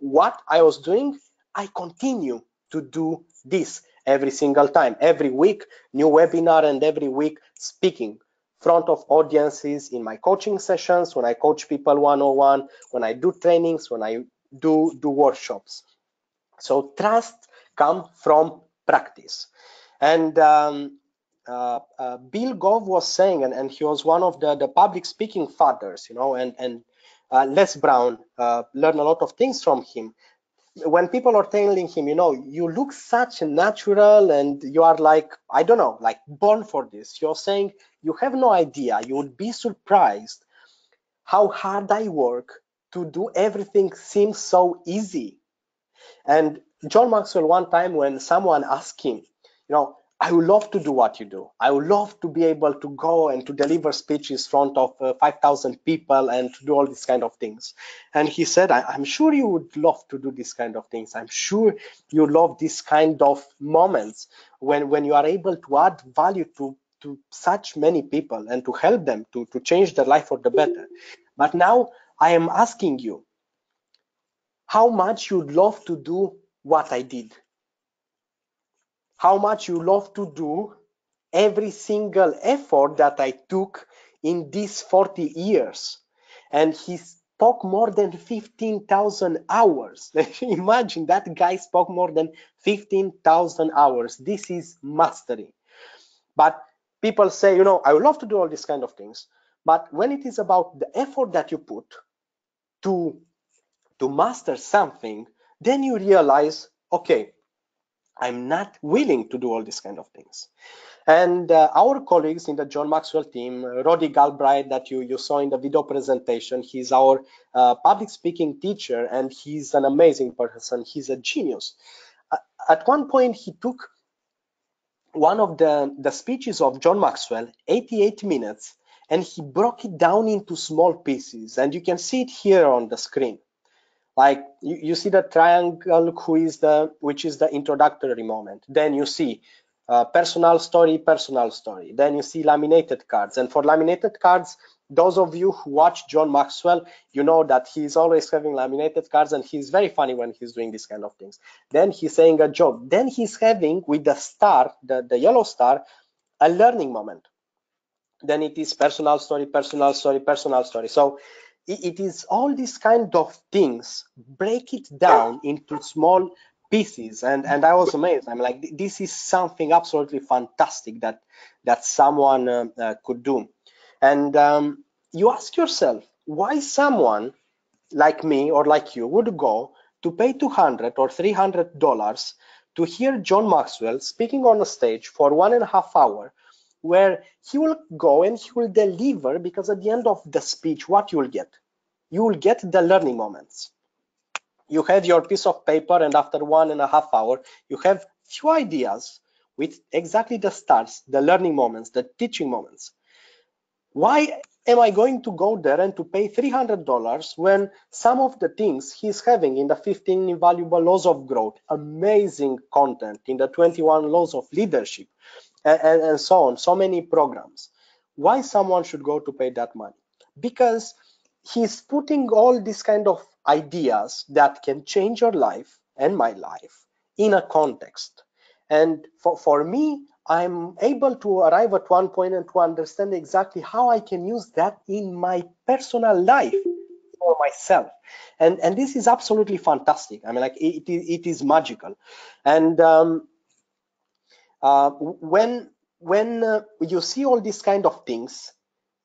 what I was doing, I continue to do this every single time, every week, new webinar, and every week speaking front of audiences in my coaching sessions, when I coach people one-on-one, when I do trainings, when I do workshops. So trust comes from practice. And Bill Gove was saying, and he was one of the public speaking fathers, you know, and Les Brown learned a lot of things from him. When people are telling him, you know, you look such a natural and you are like, I don't know, like born for this, you're saying you have no idea, you would be surprised how hard I work to do everything seems so easy. And John Maxwell, one time when someone asked him, you know, I would love to do what you do. I would love to be able to go and to deliver speeches in front of 5,000 people and to do all these kind of things. And he said, I'm sure you would love to do these kind of things. I'm sure you love this kind of moments when you are able to add value to such many people and to help them to change their life for the better. But now I am asking you how much you'd love to do what I did, how much you love to do every single effort that I took in these 40 years. And he spoke more than 15,000 hours. Imagine that guy spoke more than 15,000 hours. This is mastery. But people say, you know, I would love to do all these kind of things. But when it is about the effort that you put to, to master something, then you realize, okay, I'm not willing to do all these kind of things. And our colleagues in the John Maxwell team, Roddy Galbraith, that you saw in the video presentation, he's our public speaking teacher, and he's an amazing person. He's a genius. At one point, he took one of the speeches of John Maxwell, 88 minutes, and he broke it down into small pieces. And you can see it here on the screen. Like you see the triangle, which is the introductory moment. Then you see personal story. Then you see laminated cards. And for laminated cards, those of you who watch John Maxwell, you know that he's always having laminated cards, and he's very funny when he's doing these kind of things. Then he's saying a joke. Then he's having with the star, the yellow star, a learning moment. Then it is personal story. So it is all these kind of things, break it down into small pieces. And I was amazed. I'm like, this is something absolutely fantastic that someone could do. And you ask yourself, why someone like me or like you would go to pay $200 or $300 to hear John Maxwell speaking on a stage for 1.5 hours, where he will go and he will deliver, because at the end of the speech, what you will get? You will get the learning moments. You have your piece of paper, and after 1.5 hours, you have few ideas with exactly the stars, the learning moments, the teaching moments. Why am I going to go there and to pay $300 when some of the things he's having in the 15 invaluable laws of growth, amazing content in the 21 laws of leadership, and so on, so many programs? Why someone should go to pay that money? Because he's putting all these kind of ideas that can change your life and my life in a context. And for me, I'm able to arrive at one point and to understand exactly how I can use that in my personal life for myself. And this is absolutely fantastic. I mean, like, it is magical. And when you see all these kind of things,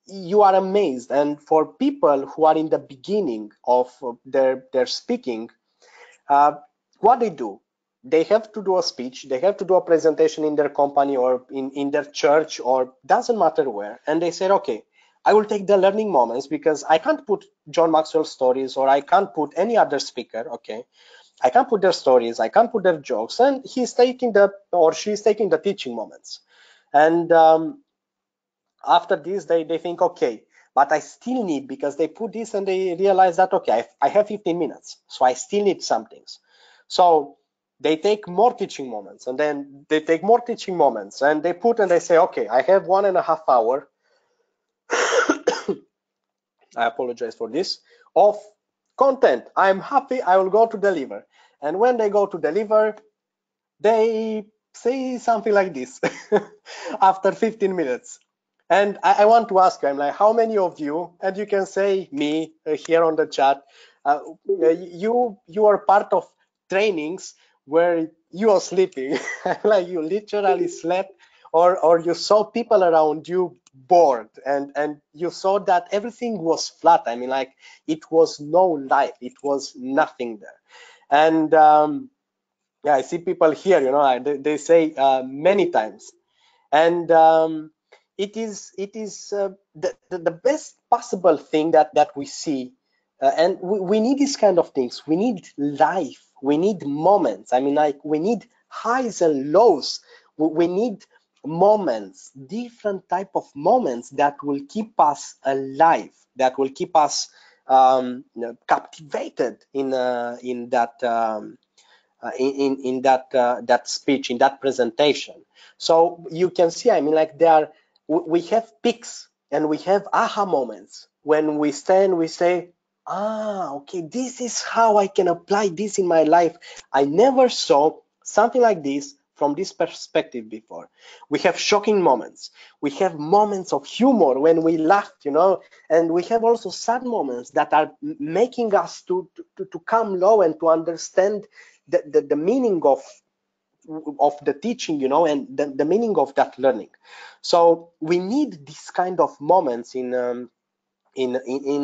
you are amazed. And for people who are in the beginning of their speaking, what they do, they have to do a speech, they have to do a presentation in their company or in their church, or doesn't matter where, and they say, okay, I will take the learning moments, because I can't put John Maxwell stories, or I can't put any other speaker, okay, I can't put their stories, I can't put their jokes, and he's taking or she's taking the teaching moments. And after this, they think, okay, but I still need, because they put this and they realize that, okay, I have 15 minutes, so I still need some things. So they take more teaching moments, and then they take more teaching moments, and they put and they say, okay, I have 1.5 hours. I apologize for this, of content. I'm happy, I will go to deliver. And when they go to deliver, they say something like this after 15 minutes. And I want to ask you, I'm like, how many of you, and you can say me here on the chat, you are part of trainings where you are sleeping, like you literally slept, or you saw people around you bored, and you saw that everything was flat. I mean, like, it was no life, it was nothing there. And yeah, I see people here, you know, they say many times. And it is the best possible thing that we see. And we need these kind of things. We need life. We need moments. I mean, like, we need highs and lows. We need moments, different type of moments that will keep us alive, that will keep us captivated in that that speech, in that presentation. So you can see, I mean, like, we have peaks and we have aha moments when we stand, we say, Okay, this is how I can apply this in my life. I never saw something like this from this perspective before. We have shocking moments. We have moments of humor when we laugh, and we have also sad moments that are making us to come low and to understand the meaning of the teaching, and the meaning of that learning. So we need this kind of moments in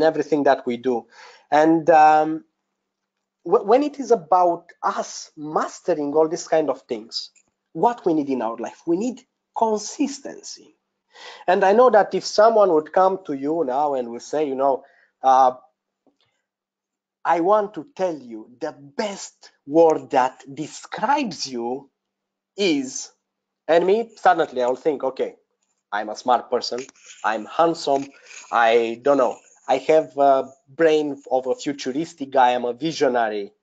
everything that we do. And when it is about us mastering all these kind of things, what we need in our life, we need consistency. And I know that if someone would come to you now and will say, I want to tell you the best word that describes you is, and me, suddenly I'll think, okay, I'm a smart person, I'm handsome, I don't know, I have a brain of a futuristic guy, I'm a visionary.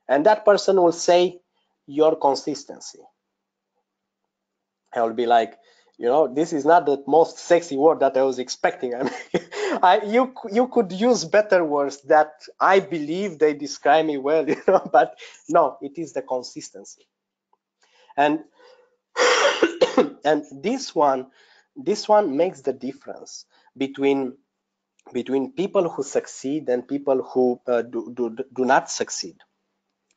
And that person will say, your consistency. I will be like, this is not the most sexy word that I was expecting. I mean, you could use better words that I believe they describe me well, but no, it is the consistency. And and this one makes the difference between people who succeed and people who do not succeed.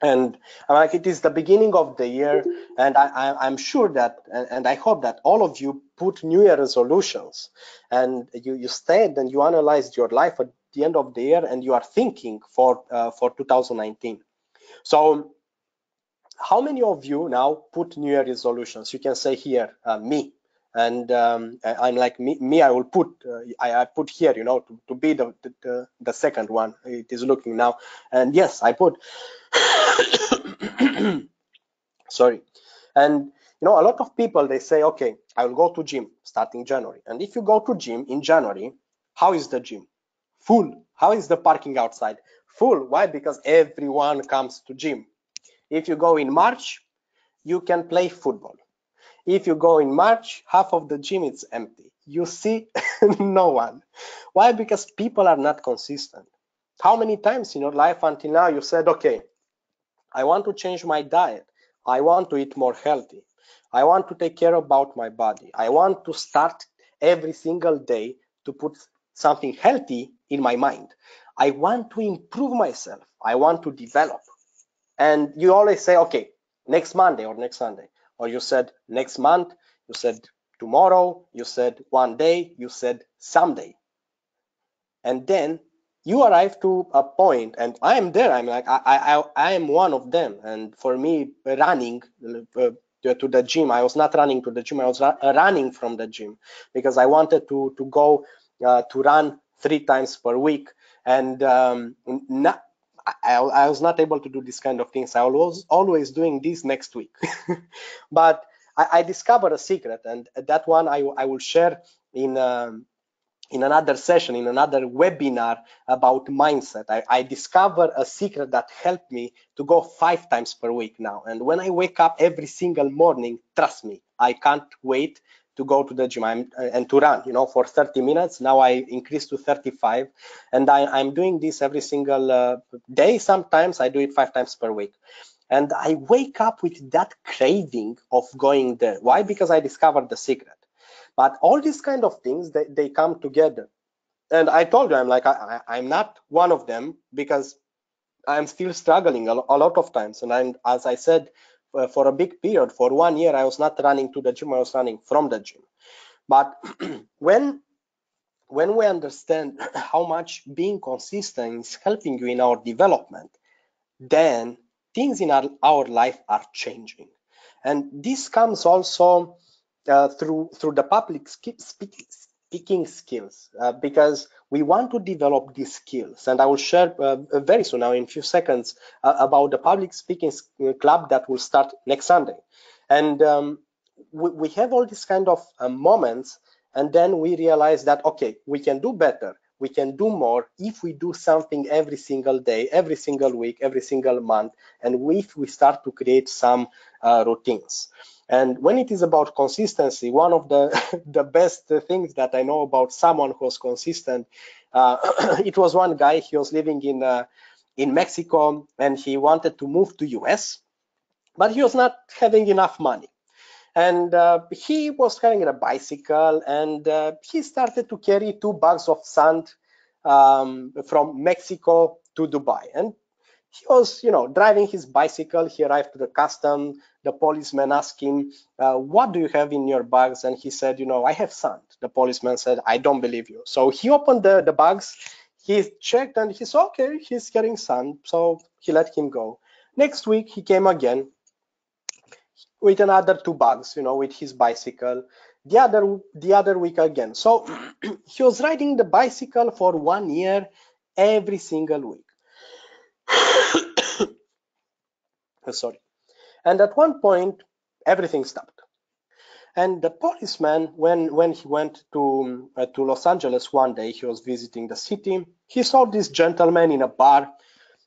And like, it is the beginning of the year, and I'm sure that, and I hope that all of you put New Year resolutions, and you stayed and you analyzed your life at the end of the year, and you are thinking for 2019. So how many of you now put New Year resolutions? You can say here, me. And I'm like, me, I will put, I put here, to be the second one. It is looking now. And yes, I put, sorry. And, a lot of people, they say, okay, I will go to gym starting January. And if you go to gym in January, how is the gym? Full. How is the parking outside? Full. Why? Because everyone comes to gym. If you go in March, you can play football. If you go in March, half of the gym is empty. You see no one. Why? Because people are not consistent. How many times in your life until now you said, okay, I want to change my diet. I want to eat more healthy. I want to take care about my body. I want to start every single day to put something healthy in my mind. I want to improve myself. I want to develop. And you always say, okay, next Monday or next Sunday. Or you said next month, you said tomorrow, you said one day, you said someday. And then you arrive to a point, and I am there. I'm like, I am one of them. And for me, running to the gym, I was not running to the gym. I was running from the gym because I wanted to go to run 3 times per week. And not, I was not able to do this kind of things. I was always doing this next week. But I discovered a secret, and that one I will share in another session, in another webinar about mindset. I discovered a secret that helped me to go 5 times per week now. And when I wake up every single morning, trust me, I can't wait to go to the gym and to run, for 30 minutes. Now I increased to 35, and I'm doing this every single day. Sometimes I do it 5 times per week. And I wake up with that craving of going there. Why? Because I discovered the secret. But all these kind of things, they come together. And I told you, I'm like, I'm not one of them because I'm still struggling a lot of times. And as I said, for a big period, for 1 year, I was not running to the gym, I was running from the gym. But when we understand how much being consistent is helping you in our development, then things in our life are changing. And this comes also through the public speaking skills, because we want to develop these skills. And I will share very soon, now in a few seconds, about the public speaking club that will start next Sunday. And we have all these kind of moments, and then we realize that, okay, we can do better, we can do more if we do something every single day, every single week, every single month, and if we start to create some routines. And when it is about consistency, one of the the best things that I know about someone who's consistent, It was one guy, he was living in Mexico, and he wanted to move to US, but he was not having enough money. And he was having a bicycle, and he started to carry 2 bags of sand from Mexico to Dubai. And he was, driving his bicycle. He arrived to the custom. The policeman asked him, what do you have in your bags? And he said, I have sand. The policeman said, I don't believe you. So he opened the bags. He checked, and he said, okay, he's carrying sand. So he let him go. Next week, he came again with another 2 bags, with his bicycle. The other week again. So he was riding the bicycle for 1 year, every single week. Sorry. And at one point, everything stopped. And the policeman, when he went to Los Angeles one day, he was visiting the city. He saw this gentleman in a bar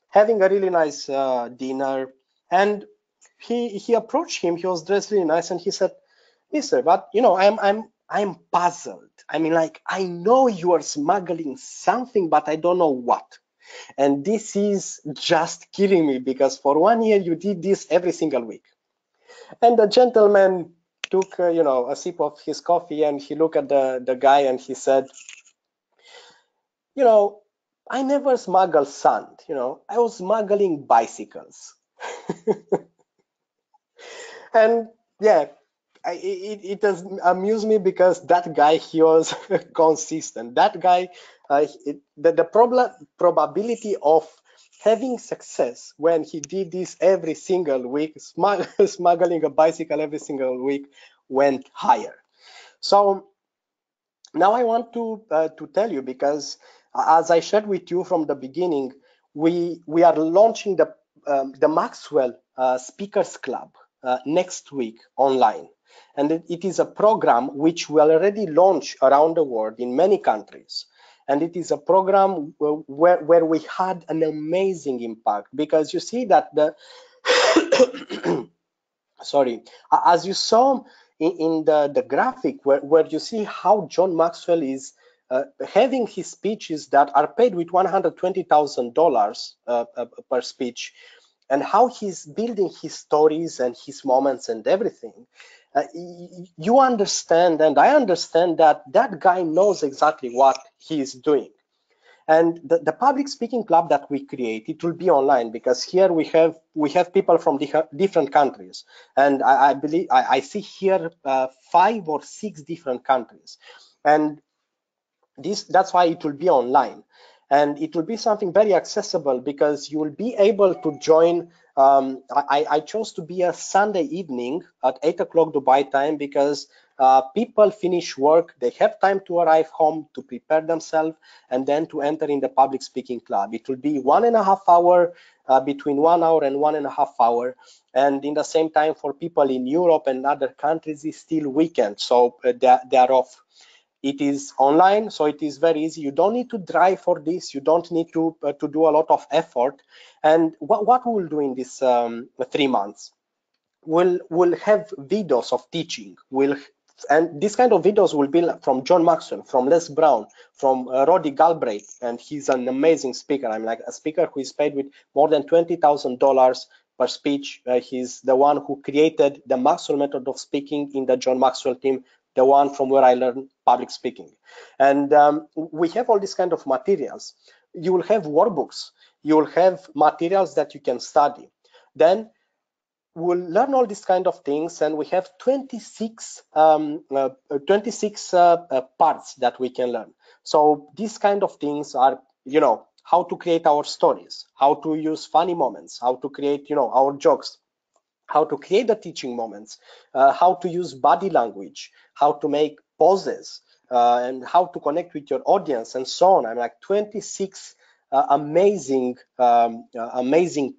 having a really nice dinner, and he approached him. He was dressed really nice, and he said, "Mister, but I'm puzzled. I mean, like, I know you are smuggling something, but I don't know what. And this is just killing me because for 1 year you did this every single week." And the gentleman took, a sip of his coffee, and he looked at the guy, and he said, I never smuggled sand. I was smuggling bicycles. And yeah, it does amuse me because that guy, he was consistent. That guy, the probability of having success when he did this every single week, smuggling a bicycle every single week, went higher. So now I want to tell you, because as I shared with you from the beginning, we are launching the Maxwell Speakers Club next week online, and it is a program which will already launch around the world in many countries. And it is a program where we had an amazing impact, because you see that the sorry, as you saw in the graphic, where you see how John Maxwell is having his speeches that are paid with $120,000 per speech, and how he's building his stories and his moments and everything. You understand, and I understand, that that guy knows exactly what he is doing. And the public speaking club that we create, it will be online, because here we have people from different countries, and I believe I see here 5 or 6 different countries, and that's why it will be online, and it will be something very accessible, because you will be able to join. I chose to be a Sunday evening at 8 o'clock Dubai time, because people finish work, they have time to arrive home, to prepare themselves, and then to enter in the public speaking club. It will be 1.5 hour, between 1 hour and 1.5 hour. And in the same time, for people in Europe and other countries, it's still weekend, so they are off. It is online, so it is very easy. You don't need to drive for this. You don't need to do a lot of effort. And what we'll do in this 3 months, we'll have videos of teaching. And this kind of videos will be from John Maxwell, from Les Brown, from Roddy Galbraith, and he's an amazing speaker. I'm like a speaker who is paid with more than $20,000 per speech. He's the one who created the Maxwell method of speaking in the John Maxwell team, the one from where I learned public speaking. And we have all these kind of materials. You will have workbooks. You will have materials that you can study. Then we'll learn all these kind of things, and we have 26 parts that we can learn. So these kind of things are, how to create our stories, how to use funny moments, how to create, our jokes, how to create the teaching moments, how to use body language, how to make poses, and how to connect with your audience, and so on. I'm like 26 amazing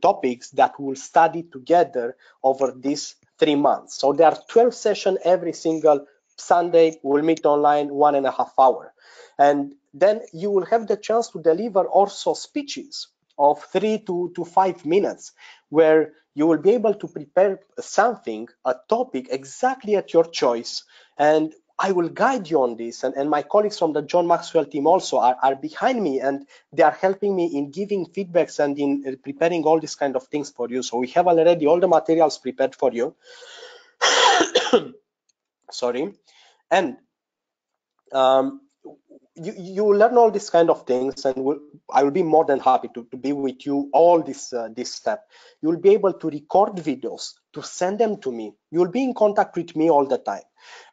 topics that we'll study together over these 3 months. So there are 12 sessions every single Sunday. We'll meet online 1.5 hours, and then you will have the chance to deliver also speeches of 3 to 5 minutes, where you will be able to prepare something, a topic exactly at your choice. And I will guide you on this, and my colleagues from the John Maxwell team also are behind me, and they are helping me in giving feedbacks and in preparing all these kind of things for you. So we have already all the materials prepared for you. Sorry. And you will learn all these kind of things, and I will be more than happy to be with you all this step. You will be able to record videos, to send them to me. You will be in contact with me all the time.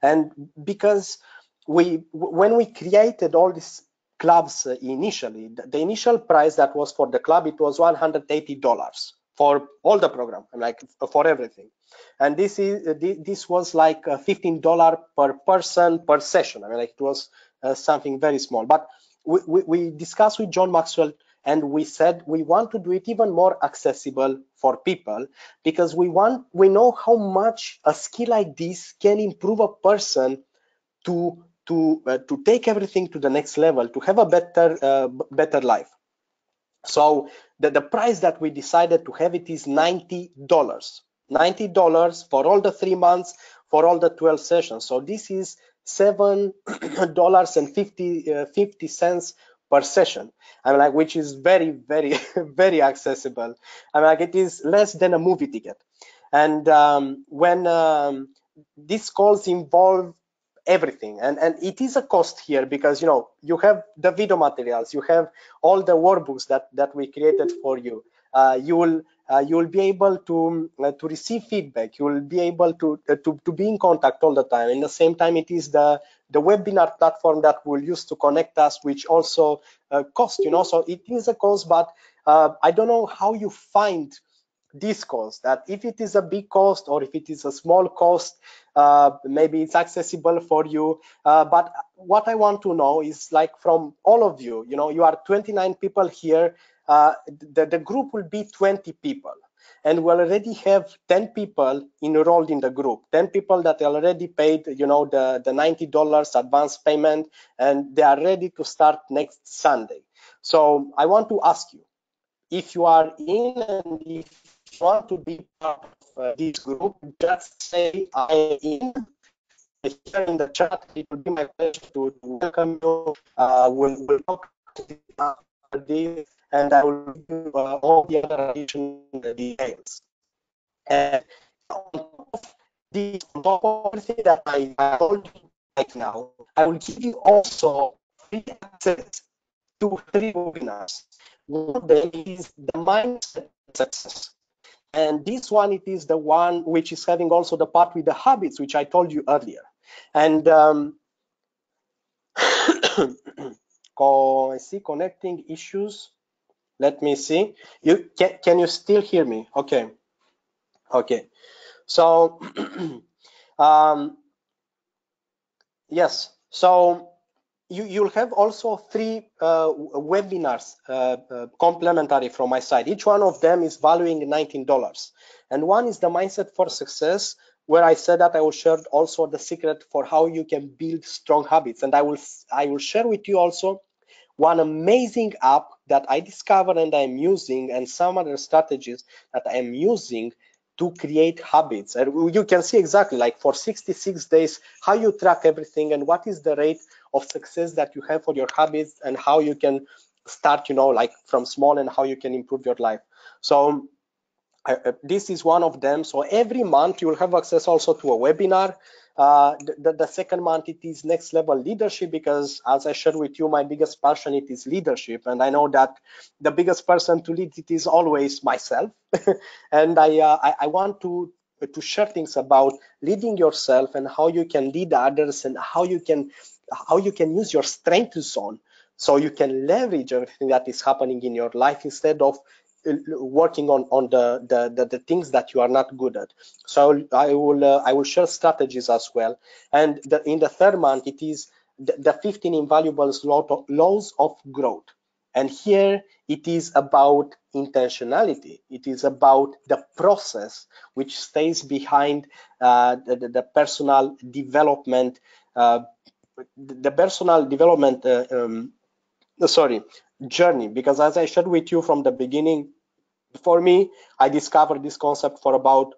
And because when we created all these clubs initially, the initial price that was for the club, it was $180 for all the program, like for everything. And this was like $15 per person per session. I mean, like it was something very small. But we discussed with John Maxwell, and we said we want to do it even more accessible for people, because we know how much a skill like this can improve a person to take everything to the next level, to have a better life. So the price that we decided to have it is $90. $90 for all the 3 months, for all the 12 sessions. So this is $7.50 per session. I mean, like, which is very, very, very accessible. I mean, like, it is less than a movie ticket. And when these calls involve everything, and it is a cost here, because you have the video materials, you have all the workbooks that we created for you. You will be able to receive feedback. You will be able to be in contact all the time. In the same time, it is the webinar platform that we'll use to connect us, which also cost. So it is a cost, but I don't know how you find this cost, that if it is a big cost or if it is a small cost, maybe it's accessible for you. But what I want to know is, like, from all of you, you are 29 people here. The group will be 20 people, and we already have 10 people enrolled in the group, 10 people that already paid the $90 advance payment, and they are ready to start next Sunday. So I want to ask you, if you are in and if you want to be part of this group, just say I am in here in the chat. It will be my pleasure to welcome you. We'll talk after this, and I will give you all the other additional details. And on top of this, on top of everything that I told you right now, I will give you also free access to 3 webinars. One of them is the mindset success. And this one, it is the one which is having also the part with the habits, which I told you earlier. And I see connecting issues. Let me see. Can you still hear me? Okay. Okay. So yes. So you'll have also 3 webinars complimentary from my side. Each one of them is valuing $19. And one is the Mindset for Success, where I said that I will share also the secret for how you can build strong habits. And I will share with you also one amazing app that I discovered and I'm using, and some other strategies that I'm using to create habits. And you can see exactly, like, for 66 days, how you track everything and what is the rate of success that you have for your habits, and how you can start, like, from small, and how you can improve your life. So this is one of them. So every month you will have access also to a webinar. The second month, it is next level leadership, because as I shared with you, my biggest passion, it is leadership, and I know that the biggest person to lead, it is always myself. And I want to share things about leading yourself, and how you can lead others, and how you can use your strength zone, so you can leverage everything that is happening in your life, instead of working on the things that you are not good at. So I will share strategies as well. And in the third month, it is the 15 invaluable laws of growth. And here it is about intentionality. It is about the process which stays behind the personal development, journey. Because as I shared with you from the beginning, for me, I discovered this concept for about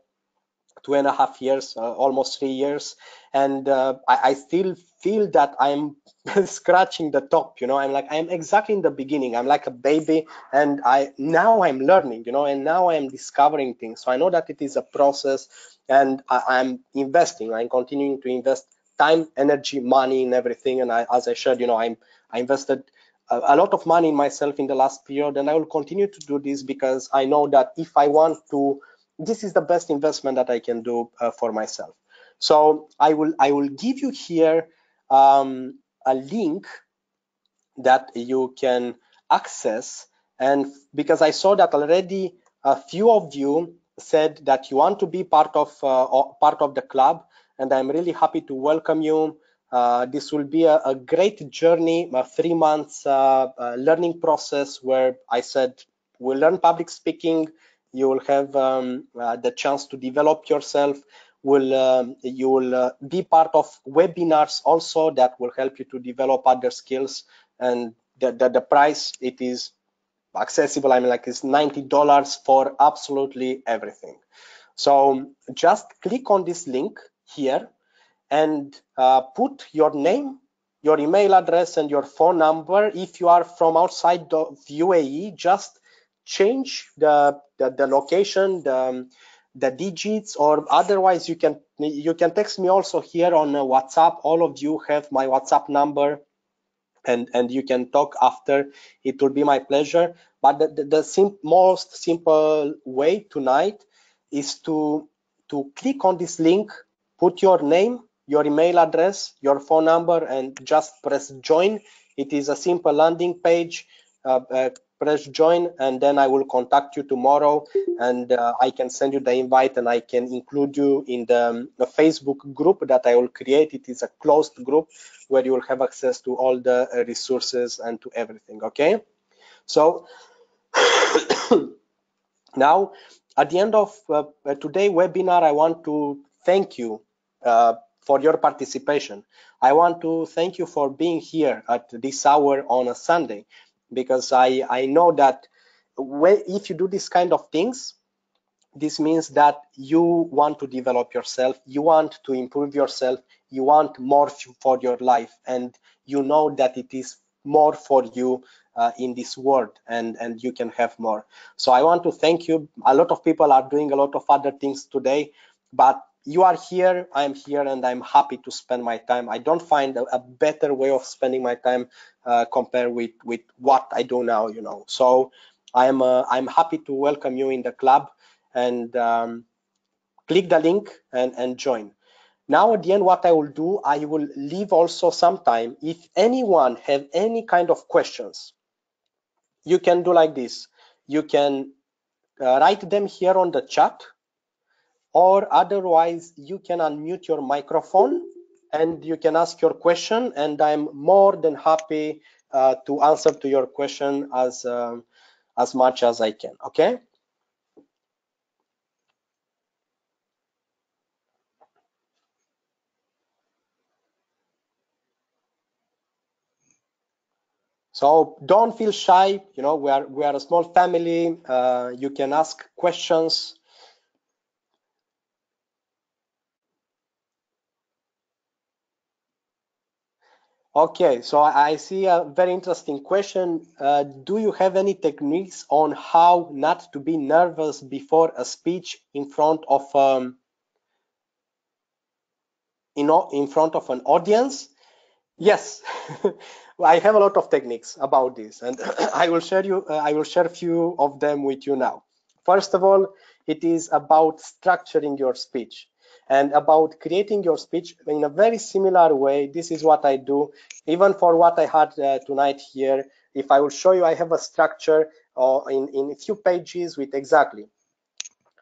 2.5 years, almost 3 years, and I still feel that I'm scratching the top. I'm exactly in the beginning. I'm like a baby, and I'm learning, and now I'm discovering things. So I know that it is a process, and I'm investing. I'm continuing to invest time, energy, money in everything. And as I shared, I invested a lot of money in myself in the last period, and I will continue to do this because I know that if I want to, this is the best investment that I can do for myself. So I will give you here a link that you can access, and because I saw that already a few of you said that you want to be part of the club, and I'm really happy to welcome you. This will be a great journey, a 3 months learning process where I said we'll learn public speaking. You will have the chance to develop yourself. You will be part of webinars also that will help you to develop other skills, and the price, it is accessible. I mean, like, it's $90 for absolutely everything. So just click on this link here and put your name, your email address, and your phone number. If you are from outside of UAE, just change the location, the digits, or otherwise you can text me also here on WhatsApp. All of you have my WhatsApp number, and you can talk after. It will be my pleasure. But the most simple way tonight is to click on this link, put your name, your email address, your phone number, and just press join. It is a simple landing page. Press join, and then I will contact you tomorrow, and I can send you the invite, and I can include you in the Facebook group that I will create. It is a closed group where you will have access to all the resources and to everything. Okay, so now at the end of today's webinar, I want to thank you for your participation. I want to thank you for being here at this hour on a Sunday, because I know that if you do this kind of things, this means that you want to develop yourself, you want to improve yourself, you want more for your life, and you know that it is more for you in this world, and you can have more. So I want to thank you. A lot of people are doing a lot of other things today, but you are here, I'm here, and I'm happy to spend my time. I don't find a better way of spending my time compared with what I do now, So I'm happy to welcome you in the club, and click the link and join. Now at the end, what I will do, I will leave also some time. If anyone have any kind of questions, you can do like this. You can write them here on the chat, or otherwise you can unmute your microphone and you can ask your question, and I'm more than happy to answer to your question as much as I can. Okay. So don't feel shy. We are a small family. You can ask questions. Okay, so I see a very interesting question. Do you have any techniques on how not to be nervous before a speech in front of in front of an audience? Yes, I have a lot of techniques about this, and I will share a few of them with you now. First of all, it is about structuring your speech and about creating your speech in a very similar way. This is what I do, even for what I had tonight here. If I will show you, I have a structure in a few pages with exactly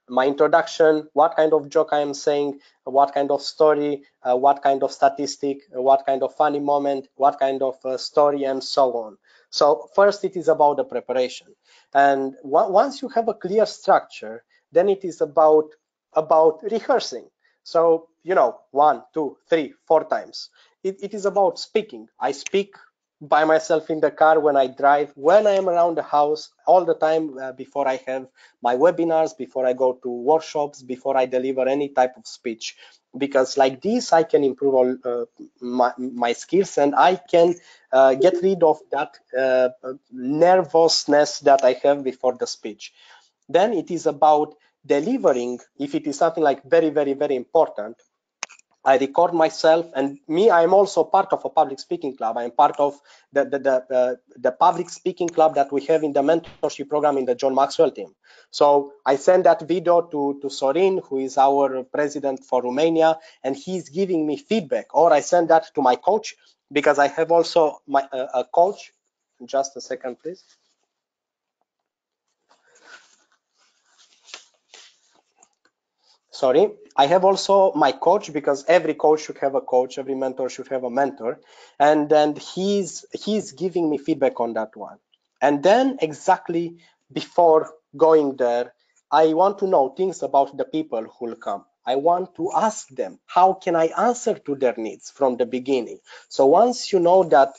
my introduction, what kind of joke I am saying, what kind of story, what kind of statistic, what kind of funny moment, what kind of story, and so on. So first, it is about the preparation. And once you have a clear structure, then it is about rehearsing. So, 1, 2, 3, 4 times. It is about speaking. I speak by myself in the car, when I drive, when I am around the house, all the time, before I have my webinars, before I go to workshops, before I deliver any type of speech. Because like this, I can improve all my skills, and I can get rid of that nervousness that I have before the speech. Then it is about delivering. If it is something like very, very, very important, I record myself, and me, I'm also part of a public speaking club. I'm part of the public speaking club that we have in the mentorship program in the John Maxwell team. So I send that video to Sorin, who is our president for Romania, and he's giving me feedback. Or I send that to my coach, because I have also my a coach. Just a second, please. Sorry, I have also my coach, because every coach should have a coach, every mentor should have a mentor, and then he's giving me feedback on that one. And then exactly before going there, I want to know things about the people who will come. I want to ask them, how can I answer to their needs from the beginning? So once you know that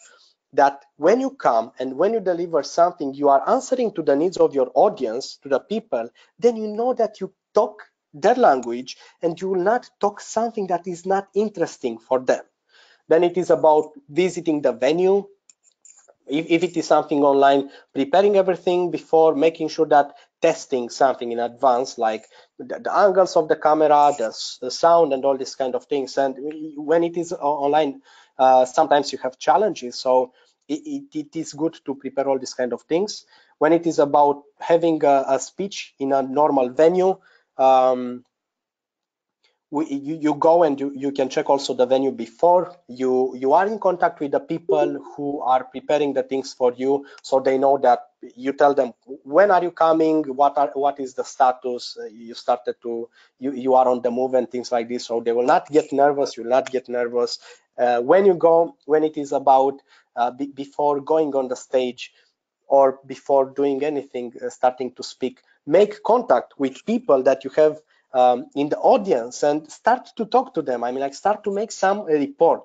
when you come and when you deliver something, you are answering to the needs of your audience, to the people, then you know that you talk their language, and you will not talk something that is not interesting for them. Then it is about visiting the venue. If it is something online, preparing everything before, making sure that testing something in advance, like the angles of the camera, the sound, and all these kind of things. And when it is online, sometimes you have challenges, so it is good to prepare all these kind of things. When it is about having a speech in a normal venue, you go and you can check also the venue before. You are in contact with the people who are preparing the things for you, so they know that you tell them when are you coming, what is the status, you started to you are on the move, and things like this, so they will not get nervous, you will not get nervous. When you go, when it is about before going on the stage, or before doing anything, starting to speak, make contact with people that you have in the audience, and start to talk to them. I mean, like, start to make some report.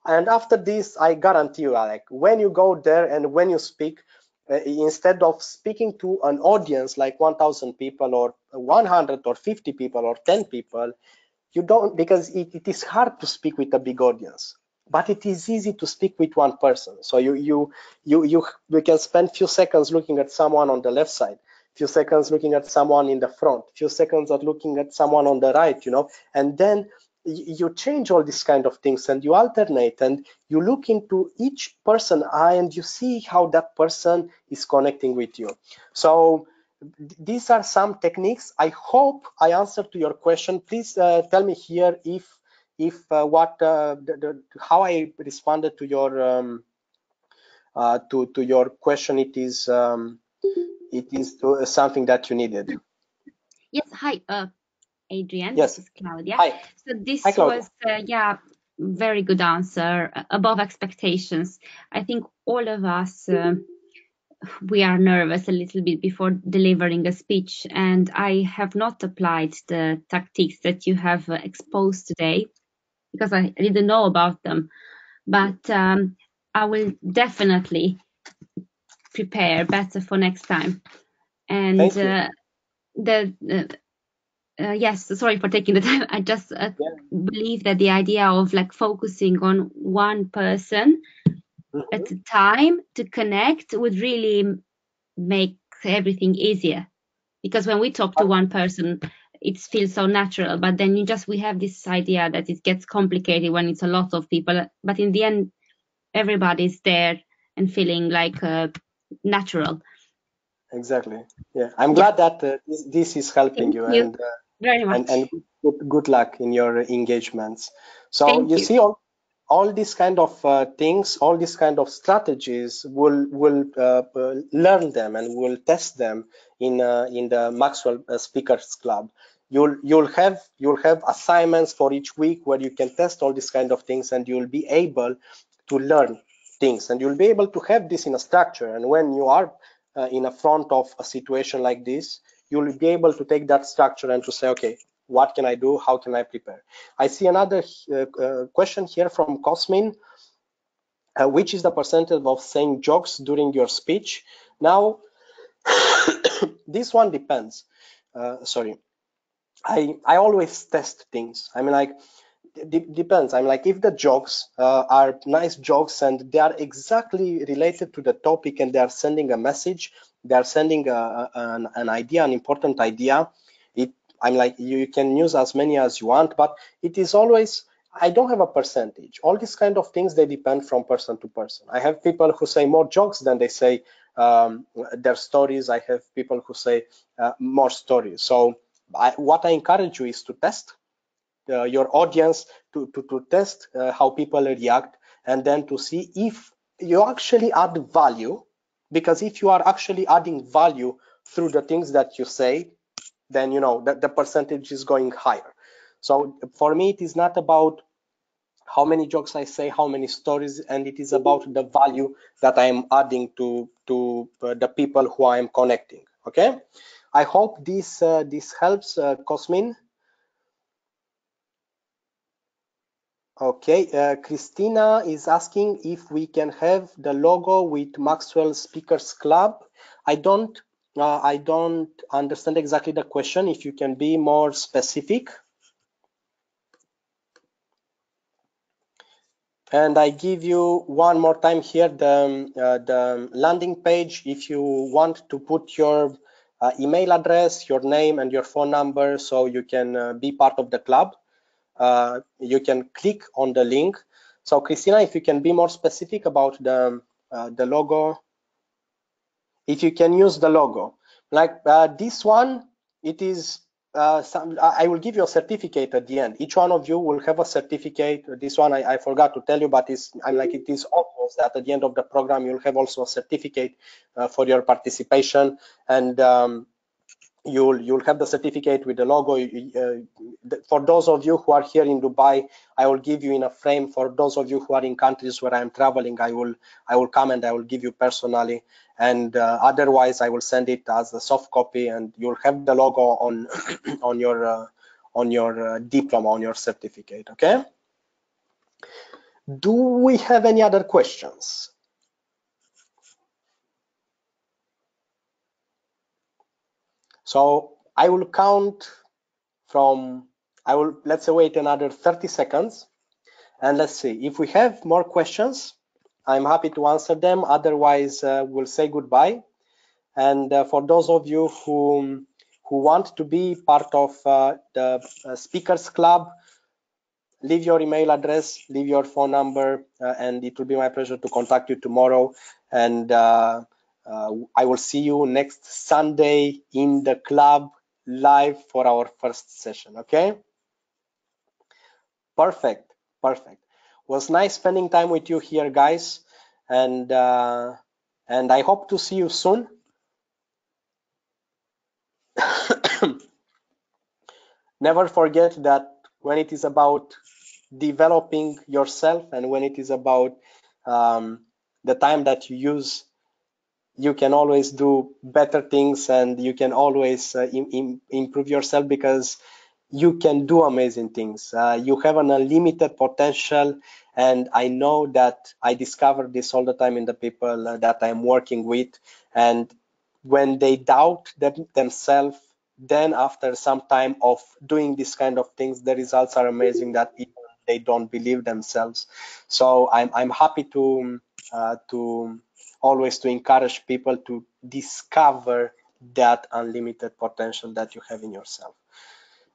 And after this, I guarantee you, like, when you go there and when you speak, instead of speaking to an audience like 1,000 people or 100 or 50 people or 10 people, you don't, because it is hard to speak with a big audience, but it is easy to speak with one person. So you can spend few seconds looking at someone on the left side, few seconds looking at someone in the front, few seconds of looking at someone on the right, and then you change all these kind of things, and you alternate, and you look into each person eye, and you see how that person is connecting with you. So these are some techniques. I hope I answered to your question. Please tell me here if how I responded to your to your question. It is something that you needed. Yes. Hi, Adrian. Yes. This is Claudia. Hi. So this Hi, Claudia. was very good answer, above expectations. I think all of us we are nervous a little bit before delivering a speech, and I have not applied the tactics that you have exposed today because I didn't know about them, but I will definitely prepare better for next time. And Thank you. yes, sorry for taking the time. I just believe that the idea of like focusing on one person at a time to connect would really make everything easier, because when we talk to one person it feels so natural, but then we have this idea that it gets complicated when it's a lot of people, but in the end everybody's there and feeling like natural. Exactly. Yeah, I'm glad that this is helping Thank you, you very much. and good luck in your engagements. So Thank you you. see, all these kind of things, all these kind of strategies, will learn them and will test them in the Maxwell Speakers Club. You'll have assignments for each week where you can test all these kind of things, and you'll be able to learn things, and you'll be able to have this in a structure. And when you are in a front of a situation like this, you'll be able to take that structure and to say, okay, what can I do? How can I prepare? I see another question here from Cosmin. which is the percentage of saying jokes during your speech. Now, this one depends. Sorry, I always test things. I mean, like, depends. I'm like, if the jokes are nice jokes and they are exactly related to the topic and they are sending a message, they are sending an idea, an important idea. I'm like, you can use as many as you want, but it is always, I don't have a percentage. All these kind of things, they depend from person to person. I have people who say more jokes than they say their stories. I have people who say more stories. So what I encourage you is to test your audience, to test how people react, and then to see if you actually add value. Because if you are actually adding value through the things that you say, then you know that the percentage is going higher. So for me, it is not about how many jokes I say, how many stories, and it is about the value that I am adding to the people who I am connecting. Okay, I hope this helps, Cosmin. Okay, Christina is asking if we can have the logo with Maxwell Speakers Club. I don't understand exactly the question. If you can be more specific. And I give you one more time here the landing page. If you want to put your email address, your name, and your phone number, so you can be part of the club, you can click on the link. So Christina, if you can be more specific about the logo, if you can use the logo, like this one, it is I will give you a certificate at the end. Each one of you will have a certificate. This one I forgot to tell you, but I'm like, it is obvious that at the end of the program you'll have also a certificate for your participation, and you'll have the certificate with the logo. For those of you who are here in Dubai, I will give you in a frame. For those of you who are in countries where I'm traveling, I will come and I will give you personally, and otherwise I will send it as a soft copy, and you'll have the logo on on your diploma, on your certificate. Okay, do we have any other questions? So I will count from, let's say, wait another 30 seconds. And let's see, if we have more questions, I'm happy to answer them. Otherwise, we'll say goodbye. And for those of you who want to be part of the Speakers Club, leave your email address, leave your phone number, and it will be my pleasure to contact you tomorrow. And I will see you next Sunday in the club live for our first session. Okay? Perfect, perfect. Was nice spending time with you here, guys, and I hope to see you soon. Never forget that when it is about developing yourself and when it is about the time that you use, you can always do better things, and you can always improve yourself, because you can do amazing things. You have an unlimited potential, and I know that I discover this all the time in the people that I'm working with. And when they doubt themselves, then after some time of doing this kind of things, the results are amazing, that even they don't believe themselves. So I'm happy to always to encourage people to discover that unlimited potential that you have in yourself.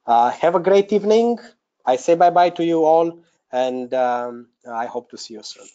Have a great evening. I say bye-bye to you all, and I hope to see you soon.